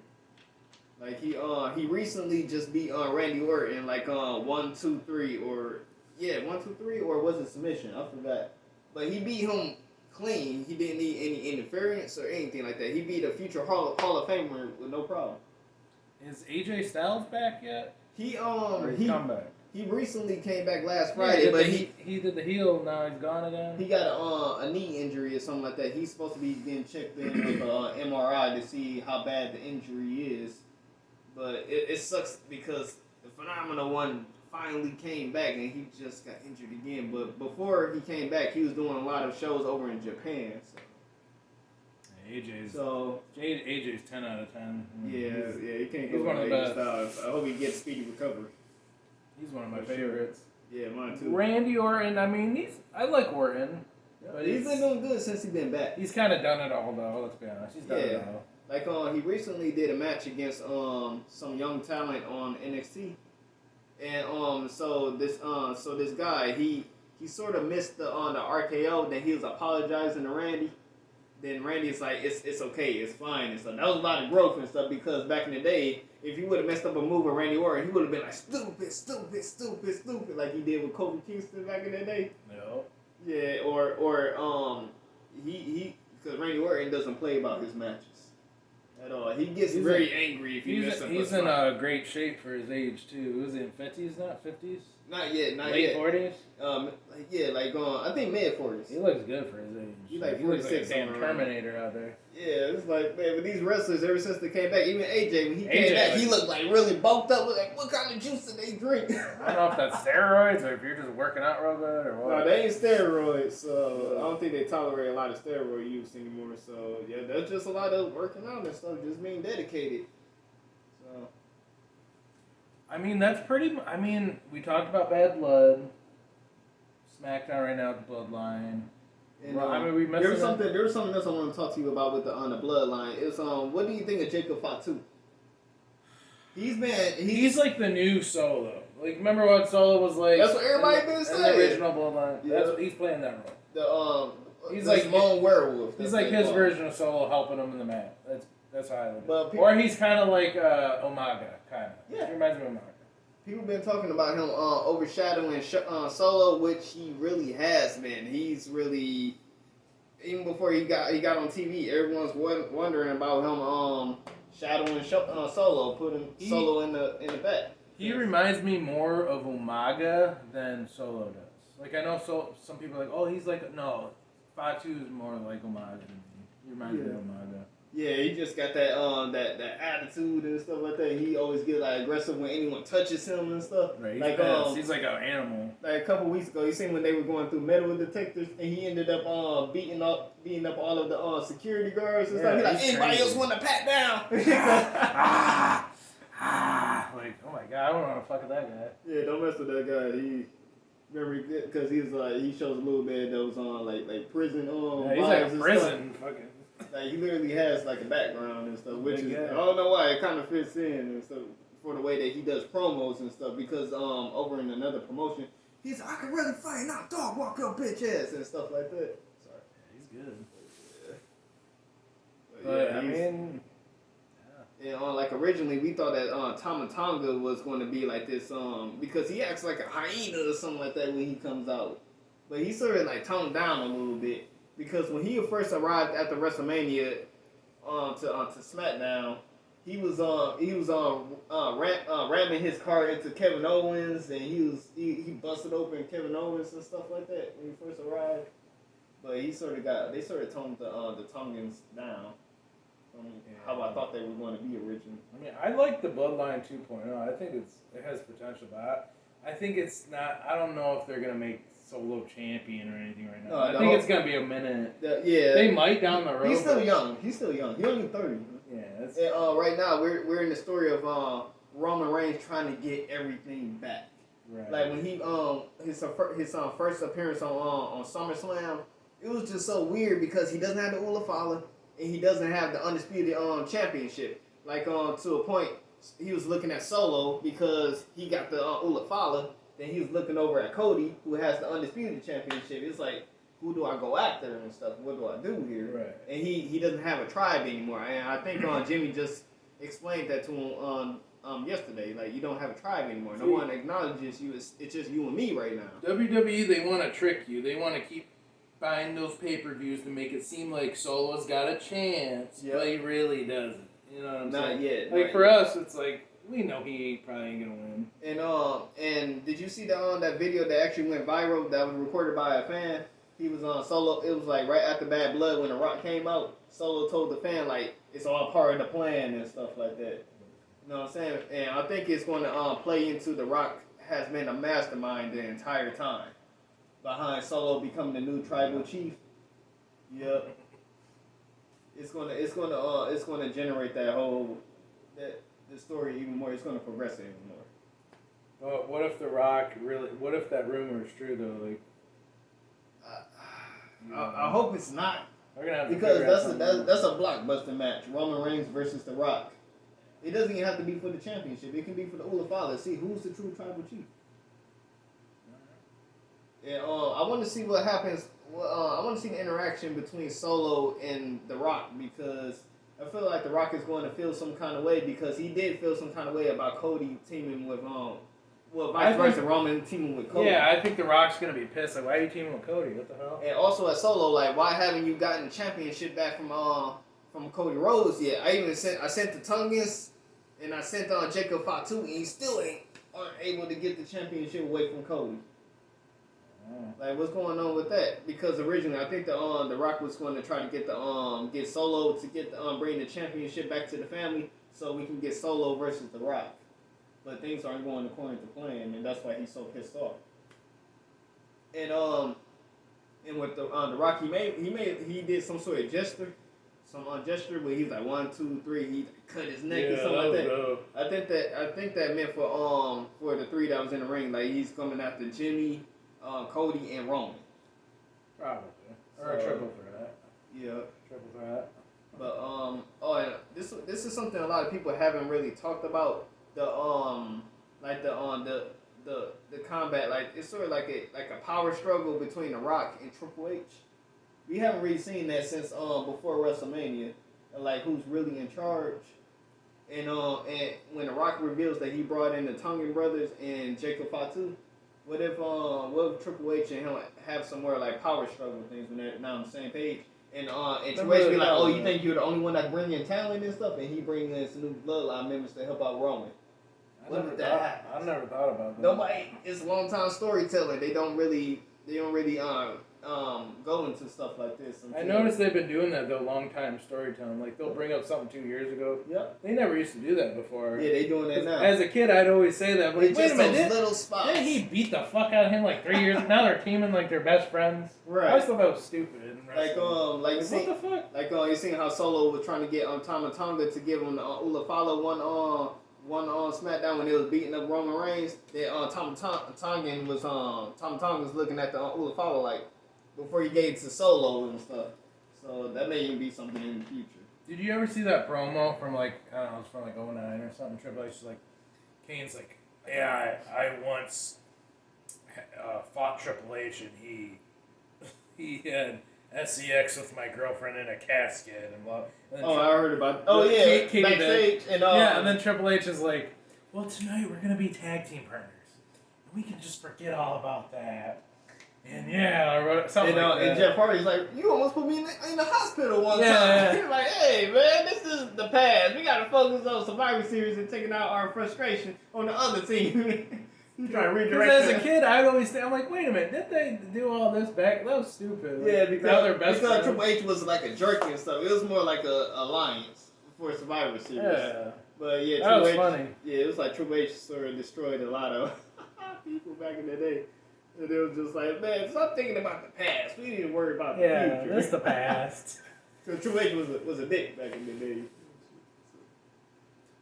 Like he recently just beat Randy Orton like 1, 2, 3 or 1, 2, 3 or was it submission? I forgot. But he beat him clean. He didn't need any interference or anything like that. He beat a future Hall of Famer with no problem. Is AJ Styles back yet? He come back. He recently came back last Friday, but he did the heel. Now he's gone again. He got a knee injury or something like that. He's supposed to be getting checked in with an MRI to see how bad the injury is. But it sucks because the Phenomenal One finally came back and he just got injured again. But before he came back, he was doing a lot of shows over in Japan. So. AJ's 10 out of 10. Yeah, he can't go with AJ Styles. I hope he gets speedy recovery. He's one of my favorites. Sure. Yeah, mine too. Randy Orton, I mean, I like Orton. But he's been doing good since he's been back. He's kind of done it all, though. Let's be honest. He's done it all. Like he recently did a match against some young talent on NXT, and so this guy he sort of missed the RKO. Then he was apologizing to Randy. Then Randy's like, it's okay, it's fine and stuff. That was a lot of growth and stuff because back in the day, if he would have messed up a move with Randy Orton, he would have been like stupid, like he did with Kofi Kingston back in the day. No. Yeah, or he because Randy Orton doesn't play about his matches at all. He gets very angry if he messes up. He's in great shape for his age too. Was he in 50s? Not 50s. Not yet. Late 40s. I think mid 40s. He looks good for his age. He like 46. He looks like a damn Terminator out there. Yeah, it's like, man, with these wrestlers, ever since they came back, even AJ, when he came back, he looked like really bulked up. Looked like, what kind of juice did they drink? I don't know if that's steroids or if you're just working out real good or what. No, they ain't steroids, so I don't think they tolerate a lot of steroid use anymore. So, yeah, that's just a lot of working out and stuff, just being dedicated. So. I mean, we talked about Bad Blood. SmackDown right now, the Bloodline. And, we missed there was something else I want to talk to you about with the Bloodline. It's what do you think of Jacob Fatu? He's like the new Solo. Like, remember what Solo was like? That's what everybody been saying. The original Bloodline. Yeah. That's what he's playing that role. He's like Simone Werewolf. He's like his version of Solo, helping him in the match. That's how I look at it. Or he's kind of like Umaga, kind of. Yeah. He reminds me of Umaga. People been talking about him overshadowing Solo, which he really has been. He's really, even before he got on TV, everyone's wondering about him shadowing Solo, putting Solo in the back. He reminds me more of Umaga than Solo does. Like, I know some people are like, oh, he's like, no, Fatu is more like Umaga than me. He reminds me of Umaga. Yeah, he just got that attitude and stuff like that. He always get like aggressive when anyone touches him and stuff. Right, he's like he's like an animal. Like a couple weeks ago, you seen when they were going through metal detectors, and he ended up beating up all of the security guards and stuff. He's like, anybody else want to pat down? Like, oh my god, I don't want to fuck with that guy. Yeah, don't mess with that guy. He remember because he's like he shows a little bit that was on like prison yeah, he's like a prison fucking. Like he literally has like a background and stuff, which is I don't know why it kind of fits in and stuff for the way that he does promos and stuff. Because over in another promotion, he's like, I can really fight, not dog walk your bitch ass and stuff like that. Sorry, yeah, he's good. But I mean. And like originally we thought that Tama Tonga was going to be like this because he acts like a hyena or something like that when he comes out, but he sort of like toned down a little bit because when he first arrived after WrestleMania to SmackDown, he was ramming his car into Kevin Owens and he busted open Kevin Owens and stuff like that when he first arrived, but they sort of toned the Tongans down. How I thought they were going to be originally. I mean, I like the Bloodline 2.0. I think it has potential, but I think it's not. I don't know if they're gonna make Solo champion or anything right now. No, I think it's gonna be a minute. Yeah, they might down the road. He's still young. He's only 30. Yeah. And right now we're in the story of Roman Reigns trying to get everything back. Right. Like when he his first appearance on SummerSlam, it was just so weird because he doesn't have the Ula Fala. And he doesn't have the undisputed championship. Like to a point, he was looking at Solo because he got the Ula Fala. Then he was looking over at Cody, who has the undisputed championship. It's like, who do I go after and stuff? What do I do here? Right. And he doesn't have a tribe anymore. And I think Jimmy just explained that to him yesterday. Like, you don't have a tribe anymore. No one acknowledges you. It's just you and me right now. WWE, they want to trick you. They want to keep buying those pay-per-views to make it seem like Solo's got a chance, but he really doesn't. You know what I'm saying? Not yet. Like, for us, it's like, we know he probably ain't gonna win. And did you see that video that actually went viral that was recorded by a fan? He was on Solo. It was like right after Bad Blood when The Rock came out. Solo told the fan like it's all part of the plan and stuff like that. You know what I'm saying? And I think it's going to play into The Rock has been a mastermind the entire time behind Solo becoming the new tribal chief. Yep. It's gonna generate that whole the story even more. It's gonna progress it even more. But what if The Rock really? What if that rumor is true though? Like, I hope it's not. We're gonna have because that's a blockbuster match. Roman Reigns versus The Rock. It doesn't even have to be for the championship. It can be for the Ula Fala. See who's the true tribal chief. And I want to see what happens. I want to see the interaction between Solo and The Rock because I feel like The Rock is going to feel some kind of way because he did feel some kind of way about Cody teaming with vice versa, Roman teaming with Cody. Yeah, I think The Rock's gonna be pissed. Like, why are you teaming with Cody? What the hell? And also at Solo, like, why haven't you gotten the championship back from Cody Rhodes yet? I sent the Tongans and I sent Jacob Fatu, and he still aren't able to get the championship away from Cody. Like, what's going on with that? Because originally, I think the Rock was going to try to get Solo to bring the championship back to the family, so we can get Solo versus The Rock. But things aren't going according to plan, and that's why he's so pissed off. And with the Rock, he did some sort of gesture, where he's like 1, 2, 3. He cut his neck or something like that. Dope. I think that meant for the 3 that was in the ring, like he's coming after Jimmy, Cody, and Roman. Probably. Or a triple threat. Yeah. Triple threat. But and this is something a lot of people haven't really talked about. The combat, like it's sort of like a power struggle between The Rock and Triple H. We haven't really seen that since before WrestleMania, like who's really in charge. And when The Rock reveals that he brought in the Tongan brothers and Jacob Fatu, what if Triple H and him have some more like power struggle things when they're not on the same page? And Triple H be like, oh, you think you're the only one that bring in talent and stuff, and he brings in some new bloodline members to help out Roman. I never thought about that. Nobody. It's long time storytelling. They don't really go into stuff like this. I noticed they've been doing that though, long time storytelling. Like they'll bring up something 2 years ago. Yep. They never used to do that before. Yeah, they doing that now. As a kid, I'd always say that. But It's wait just a minute, those little spots. didn't he beat the fuck out of him like 3 years? Now they're teaming like they're best friends. Right. I always thought that was stupid. Like what the fuck? Like you seen how Solo was trying to get Tama Tonga to give him the Ulafalo one on SmackDown when they was beating up Roman Reigns. Tama Tonga was looking at the Ulafalo like before he gave it to Solo and stuff. So that may even be something in the future. Did you ever see that promo from like, I don't know, it's from like 09 or something? Triple H is like, Kane's like, yeah, I once fought Triple H and he had SEX with my girlfriend in a casket and blah. And I heard about. Katie backstage and yeah, and then Triple H is like, well, tonight we're gonna be tag team partners. We can just forget all about that. And yeah, or something like that. And Jeff Hardy's like, you almost put me in the hospital one time. Yeah. He's like, hey man, this is the past. We gotta focus on Survivor Series and taking out our frustration on the other team. You trying to redirect. Because as a kid, I'd always think, I'm like, wait a minute, didn't they do all this back? That was stupid. Yeah, now they're best because friends. Triple H was like a jerky and stuff. It was more like a alliance for Survivor Series. Yeah. But yeah, that was funny. Yeah, it was like Triple H sort of destroyed a lot of people back in the day. And it was just like, man, stop thinking about the past. We need to worry about the future. Yeah, that's the past. So Triple H was a dick back in the day.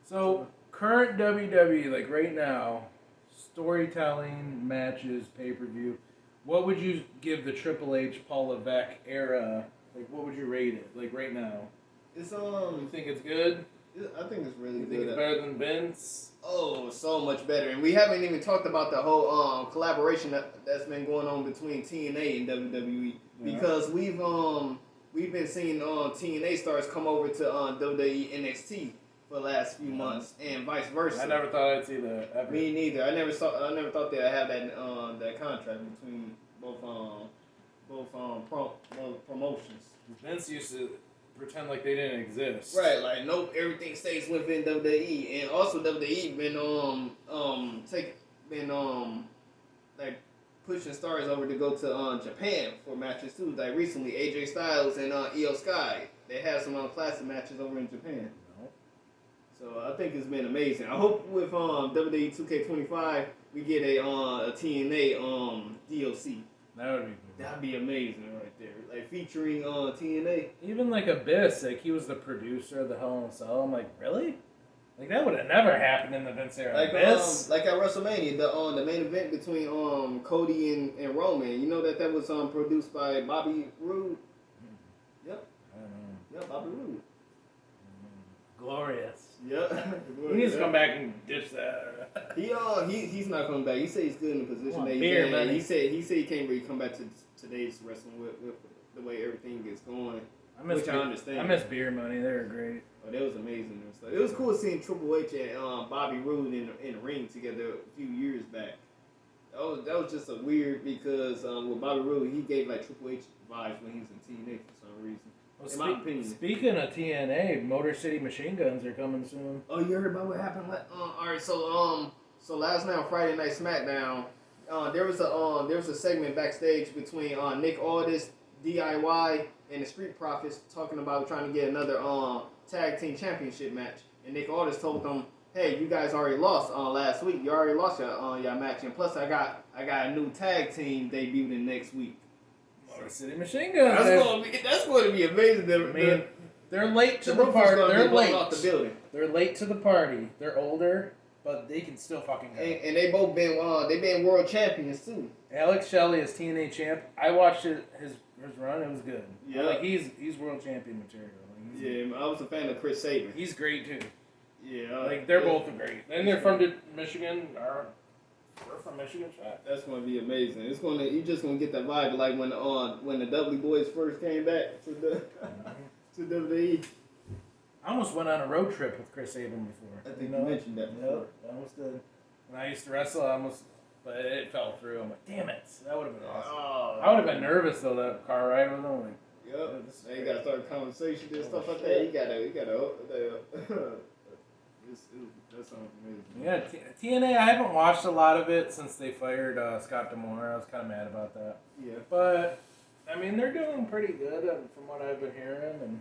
So, current WWE, like right now, storytelling, matches, pay-per-view, what would you give the Triple H, Paul Levesque era? Like, what would you rate it? Like, right now? It's, You think it's good? I think it's really You good. think it's better than Vince? Oh, so much better. And we haven't even talked about the whole collaboration that's been going on between TNA and WWE. Yeah. Because we've been seeing TNA stars come over to WWE NXT for the last few months, and vice versa. I never thought I'd see that ever. Me neither. I never thought they'd have that contract between both promotions. Vince used to pretend like they didn't exist. Right, like nope, everything stays within WWE, and also WWE been like pushing stars over to go to Japan for matches too. Like recently, AJ Styles and Io Sky, they had some classic matches over in Japan. So I think it's been amazing. I hope with WWE 2K25 we get a TNA DLC. That would be cool. That'd be amazing right there. Like featuring TNA. Even like Abyss, like he was the producer of the Hell in a Cell. I'm like, really? Like that would have never happened in the Vince era. Like Abyss? like at WrestleMania, the main event between Cody and Roman. You know that was produced by Bobby Roode. Yep. I don't know. Yep, Bobby Roode. Glorious. Yep. He needs to come back and ditch that. He's not coming back. He said he's good in the position that he's in. He said he can't really come back to today's wrestling with the way everything is going. Which I understand. I miss Beer Money. They were great. Oh, that was amazing and stuff. It was cool seeing Triple H and Bobby Roode in the ring together a few years back. That was just a weird because with Bobby Roode, he gave like Triple H vibes when he was in TNA for some reason. Well, in my opinion. Speaking of TNA, Motor City Machine Guns are coming soon. Oh, you heard about what happened? All right, so last night on Friday Night SmackDown, there was a segment backstage between Nick Aldis, DIY, and the Street Profits talking about trying to get another tag team championship match. And Nick Aldis told them, "Hey, you guys already lost last week. You already lost your match, and plus I got a new tag team debuting next week." Motor City Machine Guns. That's going to be amazing. They're late to the party. They're late. Off the building. They're late to the party. They're older, but they can still fucking go. And they both been world champions too. Alex Shelley is TNA champ. I watched his run. It was good. Yeah, like he's world champion material. I was a fan of Chris Sabin. He's great too. Yeah, like they're both great. And they're from Michigan. We're from Michigan, shot. That's gonna be amazing. You're just gonna get that vibe like when the Dudley Boys first came back to to WWE. I almost went on a road trip with Chris Sabin before. I think you mentioned that before. Yep, I almost did. When I used to wrestle, but it fell through. I'm like, damn it, that would have been awesome. Oh, I would have been nervous though, that car ride with him. Like, yep. Now you gotta start a conversation and stuff like that. You gotta. That sounds amazing. Yeah, TNA. I haven't watched a lot of it since they fired Scott D'Amore. I was kind of mad about that. Yeah. But I mean, they're doing pretty good from what I've been hearing, and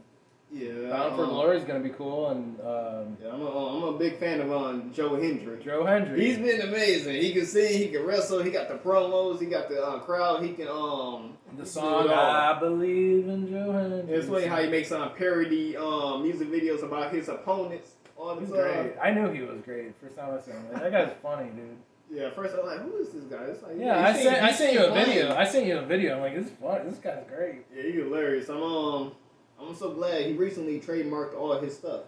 Yeah. Bound for Glory is going to be cool, and yeah, I'm a big fan of Joe Hendry. Joe Hendry. He's been amazing. He can sing, he can wrestle, he got the promos, he got the crowd, he can the song I Believe in Joe Hendry. It's funny how he makes parody music videos about his opponents all the He's time. great. I knew he was great. First time I saw him, that guy's funny, dude. Yeah, first I was like, who is this guy? It's like, Yeah, I sent you a video. I sent you a video. I'm like, this is fun. This guy's great. Yeah, he's hilarious. I'm so glad he recently trademarked all his stuff.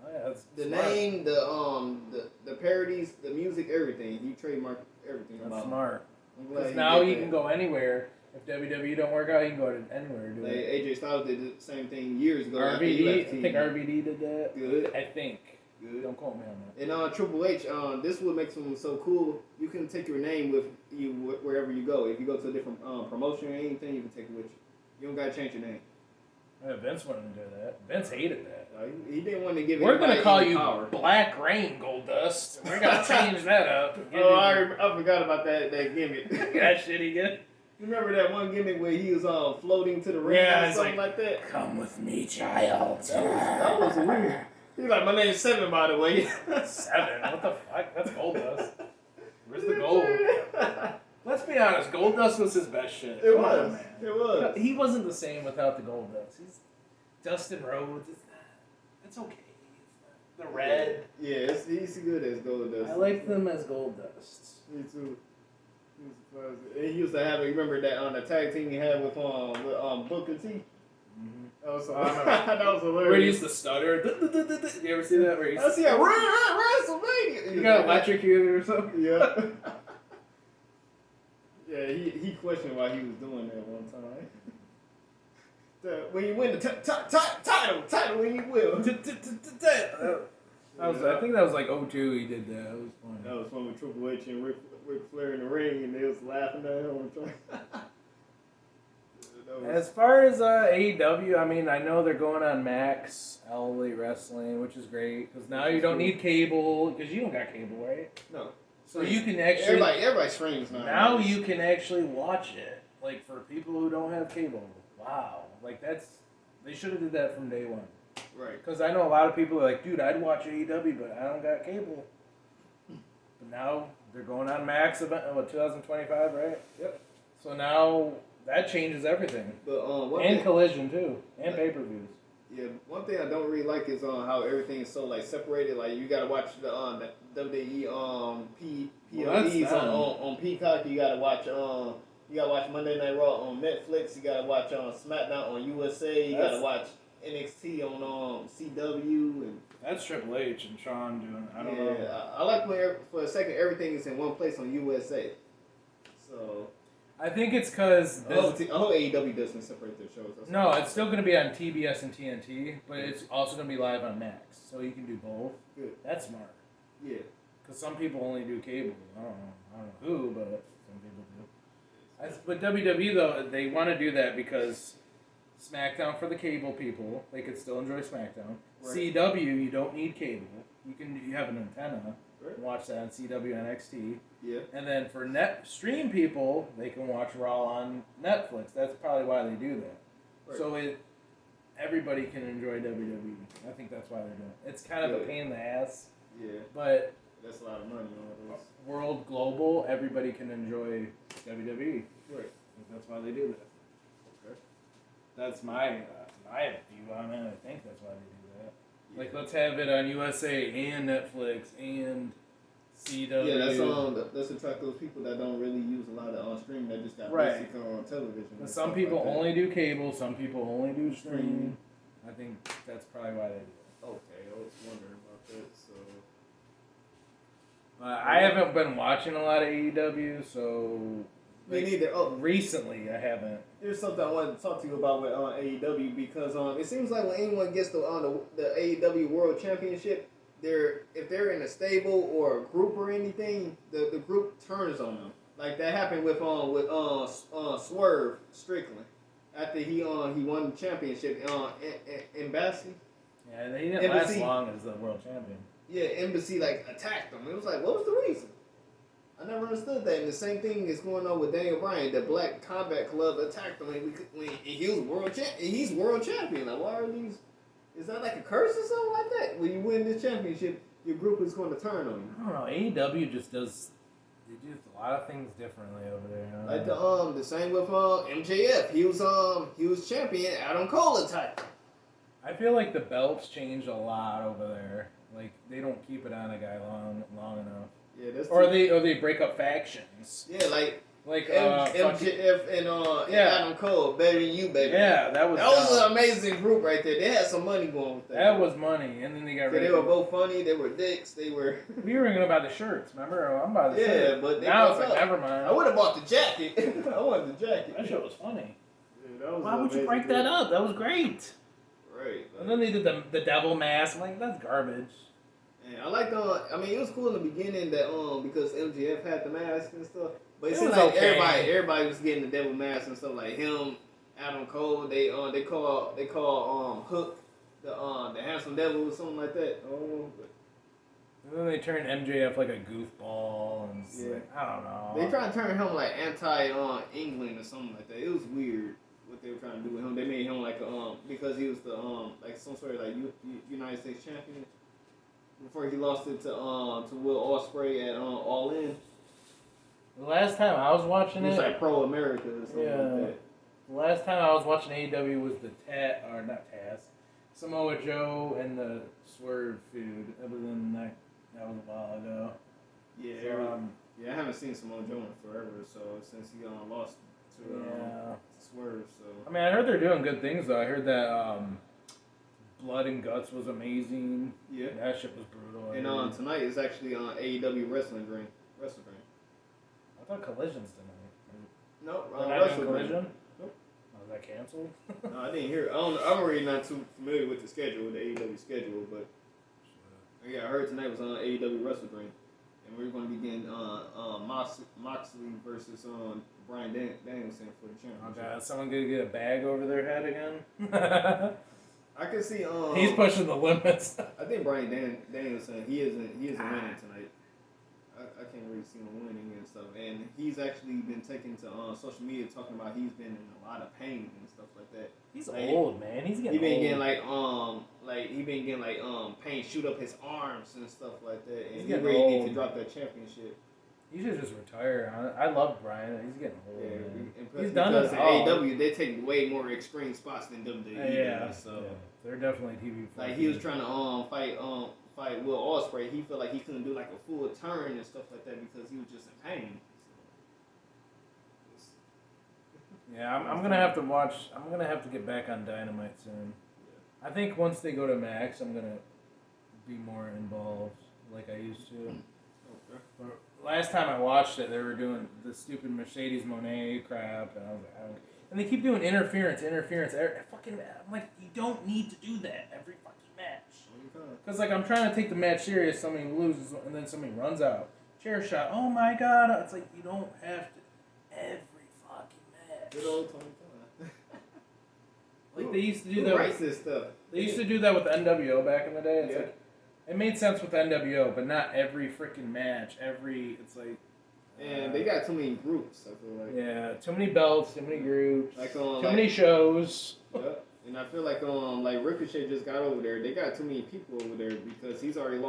Oh yeah, that's The smart. name, the parodies, the music, everything. He trademarked everything. That's about smart. I'm glad Because he now did he that. can go anywhere. If WWE don't work out, he can go to anywhere. Do Like it. AJ Styles did the same thing years ago. after he RVD, left I TV. think RVD did that. Good. I think. Good. Don't quote me on that. And Triple H, this what makes him so cool. You can take your name with you wherever you go. If you go to a different promotion or anything, you can take it with you. You don't gotta change your name. Yeah, Vince wouldn't do that. Vince hated that. He didn't want to give. We're gonna anybody call any you power. Black Rain Goldust. We're gonna change that up. Oh, I forgot about that gimmick. that shit again. You remember that one gimmick where he was floating to the ring Yeah, or it's something like that? Come with me, child. That was weird. He's like, my name's Seven, by the way. 7. What the fuck? That's Goldust. Where's the gold? Let's be honest. Goldust was his best shit. It Come on, was. man. It was. He wasn't the same without the Goldust. He's Dustin Rhodes. It's okay. The red. Yeah, he's good as Goldust. I like them as Goldust. Me too. And he used to have, remember that on the tag team he had with Booker T? That was, that was hilarious. Where he used to stutter. You ever see that? Where he's I see a WrestleMania. You got electrocuted or something? Yeah. Yeah, he questioned why he was doing that one time. When you win the title when you will. I think that was like 02 he did that. That was funny. That was fun with Triple H and Ric Flair in the ring, and they was laughing at him. As far as AEW, I mean, I know they're going on Max, All Elite Wrestling, which is great, because now you don't need cable, because you don't got cable, right? No. So you can actually... Everybody streams now. Now you can actually watch it, like, for people who don't have cable. Wow. Like, that's... They should have did that from day one. Right. Because I know a lot of people are like, dude, I'd watch AEW, but I don't got cable. But now they're going on Max event, 2025, right? Yep. So now that changes everything. But and Collision too, and pay-per-views. Yeah, one thing I don't really like is how everything is so like separated. Like you gotta watch the WWE PLEs on Peacock. You gotta watch Monday Night Raw on Netflix. You gotta watch SmackDown on USA. You gotta watch NXT on CW. And That's Triple H and Shawn doing. I don't know. I like when for a second everything is in one place on USA. So I think it's because I hope AEW doesn't separate their shows. no, it's still going to be on TBS and TNT, but it's also going to be live on Max, so you can do both. Good. That's smart. Yeah. Because some people only do cable. I don't know who, but some people do. But WWE though, they want to do that because SmackDown for the cable people, they could still enjoy SmackDown. Right. CW, you don't need cable. You have an antenna. Right. Watch that on CW and NXT. Yeah. And then for stream people, they can watch Raw on Netflix. That's probably why they do that. Right. So everybody can enjoy WWE. I think that's why they're doing it. It's kind of a pain in the ass. Yeah. But that's a lot of money on those. World global, everybody can enjoy WWE. Right. That's why they do that. Okay. That's my view on it. I think that's why they do that. Yeah. Like, let's have it on USA and Netflix and CW. Yeah, that's attract those people that don't really use a lot of streaming. That just got basic on television. Some people only do cable. Some people only do streaming. I think that's probably why they do it. Okay, I was wondering about that. So I haven't been watching a lot of AEW, so me neither. Recently I haven't. There's something I wanted to talk to you about with AEW because it seems like when anyone gets the AEW World Championship, if they're in a stable or a group or anything, the group turns on them. Like that happened with Swerve Strickland after he won the championship Embassy. Yeah, he didn't last long as the world champion. Yeah, Embassy attacked him. It was like, what was the reason? I never understood that. And the same thing is going on with Daniel Bryan. The Black Combat Club attacked him, and he was world champ. He's world champion. Like, why are these? Is that like a curse or something like that? When you win this championship, your group is going to turn on you. I don't know. AEW just does. They do a lot of things differently over there. You know? Like the same with MJF. He was champion. Adam Cole attacked. I feel like the belts changed a lot over there. Like they don't keep it on a guy long enough. Yeah, that's or they break up factions. Yeah, like MJF and Adam Cole, better than you, baby. Yeah, that was an amazing group right there. They had some money going with that. That was money, and then they got rid of. They were both funny. They were dicks. They were. We were gonna buy the shirts. Remember? Oh, I'm buying the shirt. Yeah, but now it's like never mind. I would have bought the jacket. I wanted the jacket. That shit was funny. Yeah, that was Why would you break that up? That was great. Right. And then they did the devil mask. I'm like, that's garbage. Yeah, I like I mean, it was cool in the beginning that because MJF had the mask and stuff. But it seemed was like okay. everybody was getting the devil mask and stuff. Like him, Adam Cole. They call Hook the handsome devil or something like that. And then they turned MJF like a goofball and like, I don't know. They tried to turn him like anti England or something like that. It was weird what they were trying to do with him. They made him like because he was the like some sort of like United States champion before he lost it to Will Ospreay at All In. The last time I was watching it was like Pro America or something like that. The last time I was watching AEW was the Samoa Joe and the Swerve feud. Other than that was a while ago. Yeah, I haven't seen Samoa Joe in forever. So since he lost to Swerve, so I mean, I heard they're doing good things though. I heard that Blood and Guts was amazing. Yeah, that shit was brutal. And tonight is actually on AEW Wrestling Dream. I thought Collision's tonight. No, Wrestling Collision. Nope. Was that canceled? No, I didn't hear it. I'm really not too familiar with the schedule, with the AEW schedule, but yeah, I heard tonight was on AEW Wrestling Dream, and we're going to be getting Moxley versus Bryan Danielson for the championship. Oh God, someone gonna get a bag over their head again? I can see. He's pushing the limits. I think Bryan Danielson. He isn't winning tonight. I can't really see him winning and stuff. And he's actually been taken to social media talking about he's been in a lot of pain and stuff like that. He's old, man. He's getting old. Pain shoot up his arms and stuff like that. And He's he really needs to drop that championship. He should just retire. I love Bryan. He's getting old. Yeah, he's done it. In AEW, they take way more extreme spots than WWE. Yeah, so they're definitely TV. Like he was trying to fight Will Ospreay. He felt like he couldn't do like a full turn and stuff like that because he was just in pain. Yeah, I'm gonna have to watch. I'm gonna have to get back on Dynamite soon. Yeah. I think once they go to Max, I'm gonna be more involved like I used to. Okay. But last time I watched it, they were doing the stupid Mercedes Moné crap, and I was like, and they keep doing interference. I'm like, you don't need to do that every fucking match. Because like I'm trying to take the match serious, somebody loses, and then somebody runs out. Chair shot. Oh my God! It's like you don't have to every fucking match. Good old Tony Khan. Like they used to do that. Writes this stuff? They used to do that with NWO back in the day. It's like, it made sense with NWO, but not every freaking match. It's like. And they got too many groups, I feel like. Yeah, too many belts, too many groups, like too many shows. Yeah, and I feel like Ricochet just got over there. They got too many people over there because he's already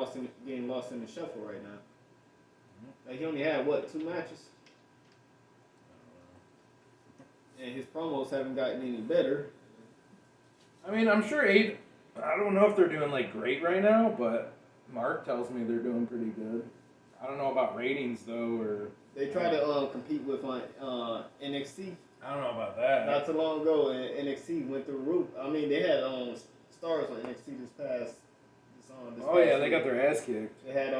getting lost in the shuffle right now. Like he only had 2 matches, and his promos haven't gotten any better. I mean, I'm sure I don't know if they're doing like great right now, but Mark tells me they're doing pretty good. I don't know about ratings though, or they try to compete with NXT. I don't know about that. Not too long ago, NXT went through the roof. I mean, they had stars on NXT this past they got their ass kicked. They had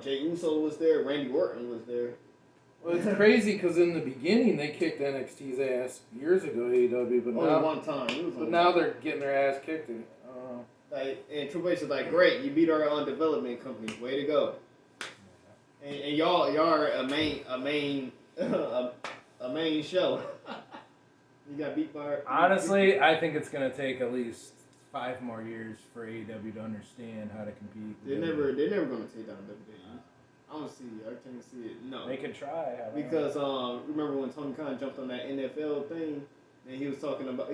Jey Uso was there, Randy Orton was there. Well, it's crazy because in the beginning they kicked NXT's ass years ago, AEW, but only one time. But now they're getting their ass kicked. And Triple H is like, great, you beat our development company, way to go. And y'all are a main show. You got beat by. Honestly, I think it's gonna take at least 5 more years for AEW to understand how to compete. They're never gonna take down WWE. I don't see it. I can't see it. No. They can try. Because remember when Tony Khan jumped on that NFL thing, and he was talking about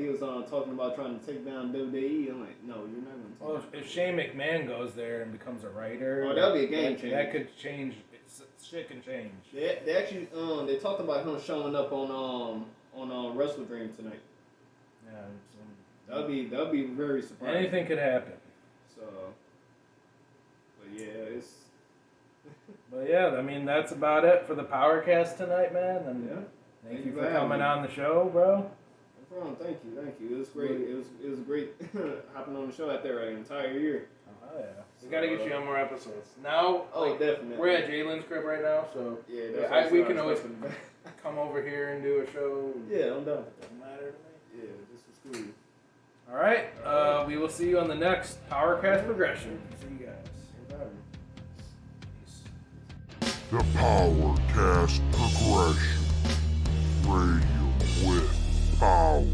trying to take down WWE. I'm like, no, you're not going to. Well, if Shane McMahon goes there and becomes a writer, oh, that'll be a game changer. That could change. Shit can change. They actually they talked about him showing up on Wrestle Dream tonight. Yeah, that'll be very surprising. Anything could happen. So, but yeah, it's. But yeah, I mean that's about it for the PowerKast tonight, man. And yeah. Thank you for coming on the show, bro. No problem. Thank you. It was great. It was great hopping on the show out there an entire year. Oh yeah. We gotta get you on more episodes. Now, definitely. We're at Jaylein's crib right now, so we can always come over here and do a show. Yeah, I'm down. Doesn't matter to me. Yeah, this was cool. All right. We will see you on the next PowerKast Progression. See you guys. Peace. The PowerKast Progression. Radio with power.